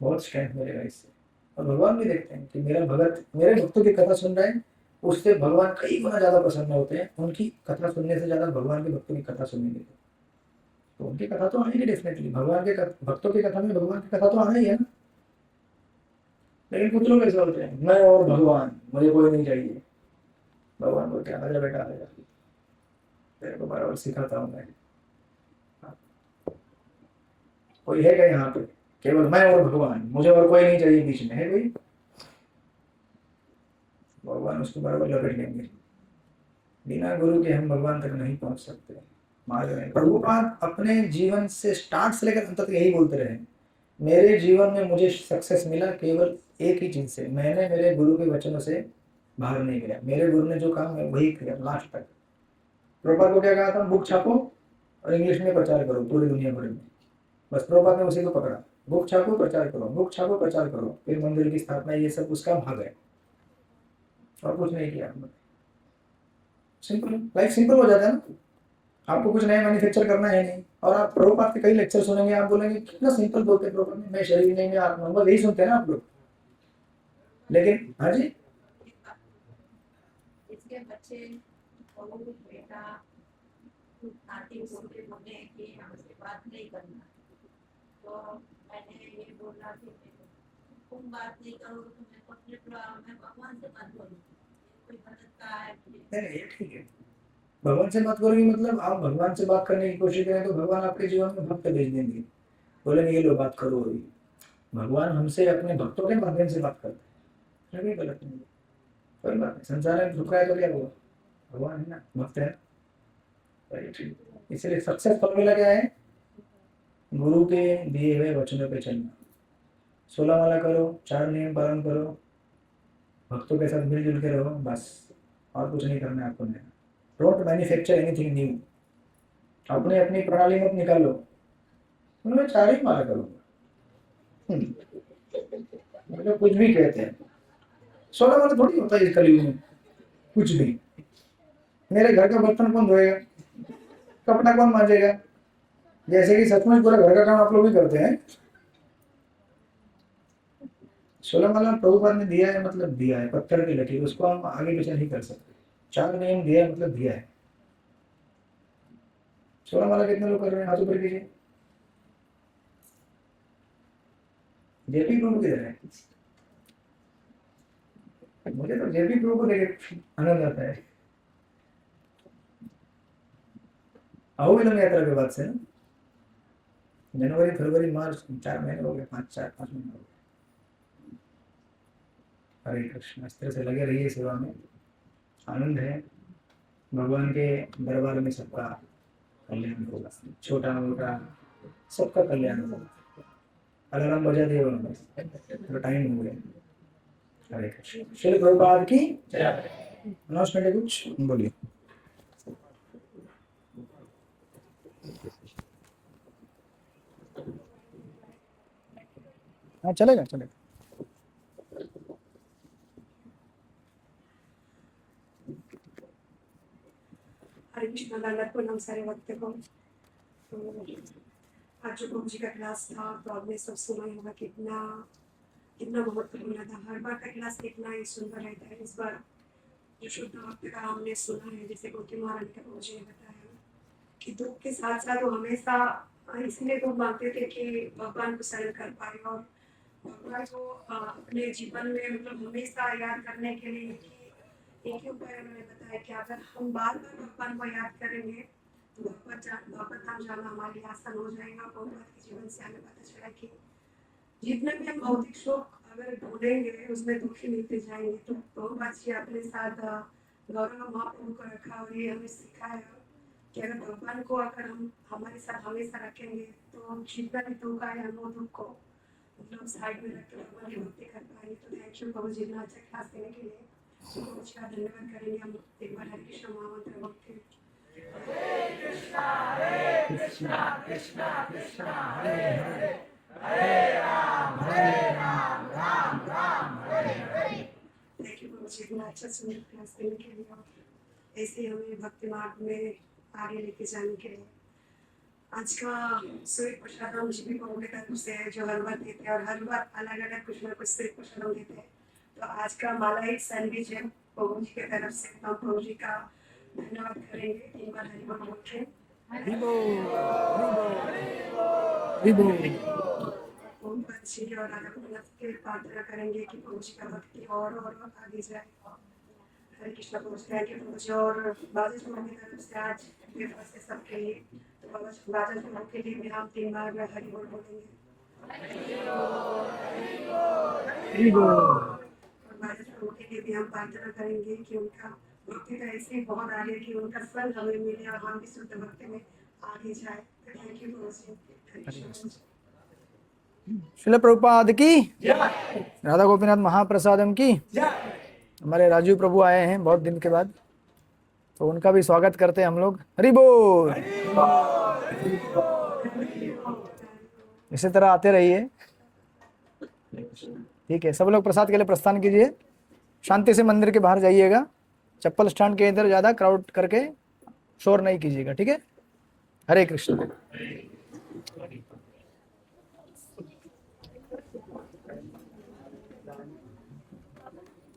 बहुत स्ट्रेंथ मिलेगा इससे। और भगवान भी देखते हैं कि मेरा भगत मेरे भक्तों की कथा सुन रहे हैं, उससे भगवान कई गुना ज्यादा प्रसन्न होते हैं, उनकी कथा सुनने से ज्यादा भगवान के भक्तों की कथा सुनने के। तो उनकी कथा तो आएगी डेफिनेटली, भगवान के भक्तों की कथा में भगवान की कथा तो आना ही है ना। लेकिन कुछ लोग ऐसे होते हैं, मैं और भगवान, मुझे कोई नहीं चाहिए। भगवान बोलते हैं आजा बेटा आजा, तेरे को बराबर सिखाता हूँ मैं। कोई है क्या यहाँ पे, केवल मैं और भगवान, मुझे और कोई नहीं चाहिए बीच में, है कोई? भगवान उसको बराबर लपेट लेंगे। बिना गुरु के हम भगवान तक नहीं पहुंच सकते। मार्ग में प्रभुपाद अपने जीवन से स्टार्ट से लेकर अंत तक यही बोलते रहे, मेरे जीवन में मुझे सक्सेस मिला केवल एक ही चीज से, मैंने मेरे गुरु के वचनों से बाहर नहीं गया, मेरे गुरु ने जो कहा मैं वही किया लास्ट तक। प्रभुपाद को क्या कहा था, बुक छापो और इंग्लिश में प्रचार करो पूरी दुनिया भर में। बस प्रभुपाद ने उसी को पकड़ा, बुक छापो प्रचार करो, बुक छापो प्रचार करो, फिर मंदिर की स्थापना, ये सब उसका भाग है, और कुछ नहीं किया। सिंपल, लाइफ सिंपल हो जाता है ना। आपको कुछ नया मैन्युफैक्चर करना है नहीं, और आप प्रभुपाद के कई लेक्चर सुनेंगे, आप बोलेंगे कितना सिंपल बोलते हैं प्रभुपाद, मैं शरीर नहीं, मैं आत्मा, बस यही सुनते हैं ना आप लोग। लेकिन हाँ जी, इसके बच्चे और बेटा नाती बोलते बोले कि हमसे बात नहीं करना, तो मैंने ये बोला कि तुम बात नहीं करो तो मैं मैं भगवान से बात करूँ, कोई गलत कहा है मुझे। नहीं ठीक है, भगवान से बात करोगे मतलब आप भगवान से बात करने की कोशिश करें तो भगवान आपके जीवन में भक्त भेज देंगे, बोलेंगे ये लो बात करो। भगवान हमसे अपने भक्तों के माध्यम से बात करते हैं, कोई गलत नहीं, कोई बात नहीं। संसार में झुक रहा है तो क्या हुआ, भगवान है ना, भक्त है, राइट। इसलिए सक्सेस फॉर्मूला क्या है, गुरु के दिए हुए वचनों पे चलना, 16 माला करो, 4 नियम पालन करो, भक्तों के साथ मिलजुल के रहो, बस और कुछ नहीं करना है आपको। नया डोंट मैन्युफैक्चर एनीथिंग न्यू, अपने अपनी प्रणाली मत निकालो, मैं 4 ही माला करूँगा, मतलब कुछ भी कहते हैं। 16 माला थोड़ी होता है इस कलयुग में, कुछ भी। मेरे घर का बर्तन कौन धोएगा, कपड़ा कौन मांजेगा, जैसे कि सचमुच पूरा घर का काम आप लोग भी करते हैं। 16 माला प्रभुपाद ने दिया है, मतलब दिया है, पत्थर की लकीर, उसको हम आगे पीछे नहीं कर सकते। 4 नियम दिया है मतलब दिया है। 16 माला कितने लोग कर रहे हैं, हाथ ऊपर कीजिए। जेपी प्रभु किधर है, मुझे तो जेपी प्रभु को देखे आनंद आता है। आओ मिलन यात्रा के बाद से जनवरी फरवरी मार्च 4 महीने हो गए, 5 महीने हो गए। हरे कृष्ण। इस तरह से लगे रहिए सेवा में, आनंद है। भगवान के दरबार में सबका कल्याण होगा, छोटा मोटा सबका कल्याण होगा। अलार्म बजा दिए उन्होंने, तो टाइम हो गया। हरे कृष्ण। श्री प्रभुपाद की जय। अनाउंसमेंट है कुछ, बोलिए। हाँ चलेगा चलेगा। हरे कृष्ण दादा को नम सारे वक्त को। तो आज जो प्रभु जी का क्लास था तो आपने सब सुना ही होगा कितना कितना महत्वपूर्ण था। हर बार का क्लास कितना ही सुंदर रहता है। इस बार जो शुद्ध भक्त का हमने सुना है, जैसे गौतम महाराज का प्रभु जी ने बताया कि दुख के साथ साथ वो हमेशा इसलिए तो मानते थे कि भगवान को शरण कर पाए और भगवान को अपने जीवन में मतलब हमेशा याद करने के लिए एक ही उपाय उन्होंने बताया कि अगर हम बार बार भगवान को याद करेंगे तो भगवत धाम जाना हमारे लिए आसान हो जाएगा। भगवान के जीवन से हमें पता चला कि जितने भी हम भौतिक सुख अगर ढूंढेंगे उसमें दुख ही मिलते जाएंगे। तो भगवान जी अपने साथ गौरव महाप्रभु को रखा और ये हमें सिखाया कि अगर भगवान को अगर हम हमारे साथ हमेशा रखेंगे तो हम जितना भी दुख आए हम वो दुख को मतलब साइड में रख के भगवान की भक्ति कर पाएंगे। तो थैंक यू प्रभु जी इतना अच्छा क्लास देने के लिए। प्रभु जी का धन्यवाद करेंगे हम एक बार। हरे कृष्ण महामंत्र बोलते कृष्णा कृष्णा कृष्णा हरे हरे, हरे राम राम राम हरे हरे। थैंक यू प्रभु जी इतना अच्छा सुंदर क्लास देने के लिए और ऐसे हमें भक्ति मार्ग में आगे लेके जाने के लिए। आज का सूर्य प्रसादम जी भी प्रभु की तरफ से है जो हर बार देते हैं और हर बार अलग अलग कुछ ना कुछ सूर्य प्रसादम देते हैं। तो आज का मलाई सैंडविच है प्रभु जी की तरफ से। हम प्रभु जी का धन्यवाद करेंगे 3 बार हरि बोल बोल के। हरि बोल हरि बोल हरि बोल। ओम अच्छी और राधा गोविंद के प्रार्थना करेंगे कि प्रभु जी का भक्ति और आगे जाए। हरे कृष्ण प्रभु जी। थैंक यू प्रभु जी। और बाबा जी की तरफ से आज ब्रेकफास्ट है सबके लिए। तो बाबा जी के लिए भी हम 3 बार हरि बोल बोलेंगे। हरि बोल। और बाबा जी के लिए भी हम प्रार्थना करेंगे कि उनका भक्ति का ऐसे बहुत आगे कि उनका संग हमें मिले और हम भी शुद्ध भक्ति में आगे जाए। तो थैंक यू प्रभु जी। हरे कृष्ण। श्रील प्रभुपाद की राधा गोपीनाथ महाप्रसादम की। हमारे राजू प्रभु आए हैं बहुत दिन के बाद, तो उनका भी स्वागत करते हैं हम लोग। हरि बोल। इसी तरह आते रहिए। ठीक है, सब लोग प्रसाद के लिए प्रस्थान कीजिए। शांति से मंदिर के बाहर जाइएगा। चप्पल स्टैंड के इधर ज्यादा क्राउड करके शोर नहीं कीजिएगा, ठीक है। हरे कृष्ण।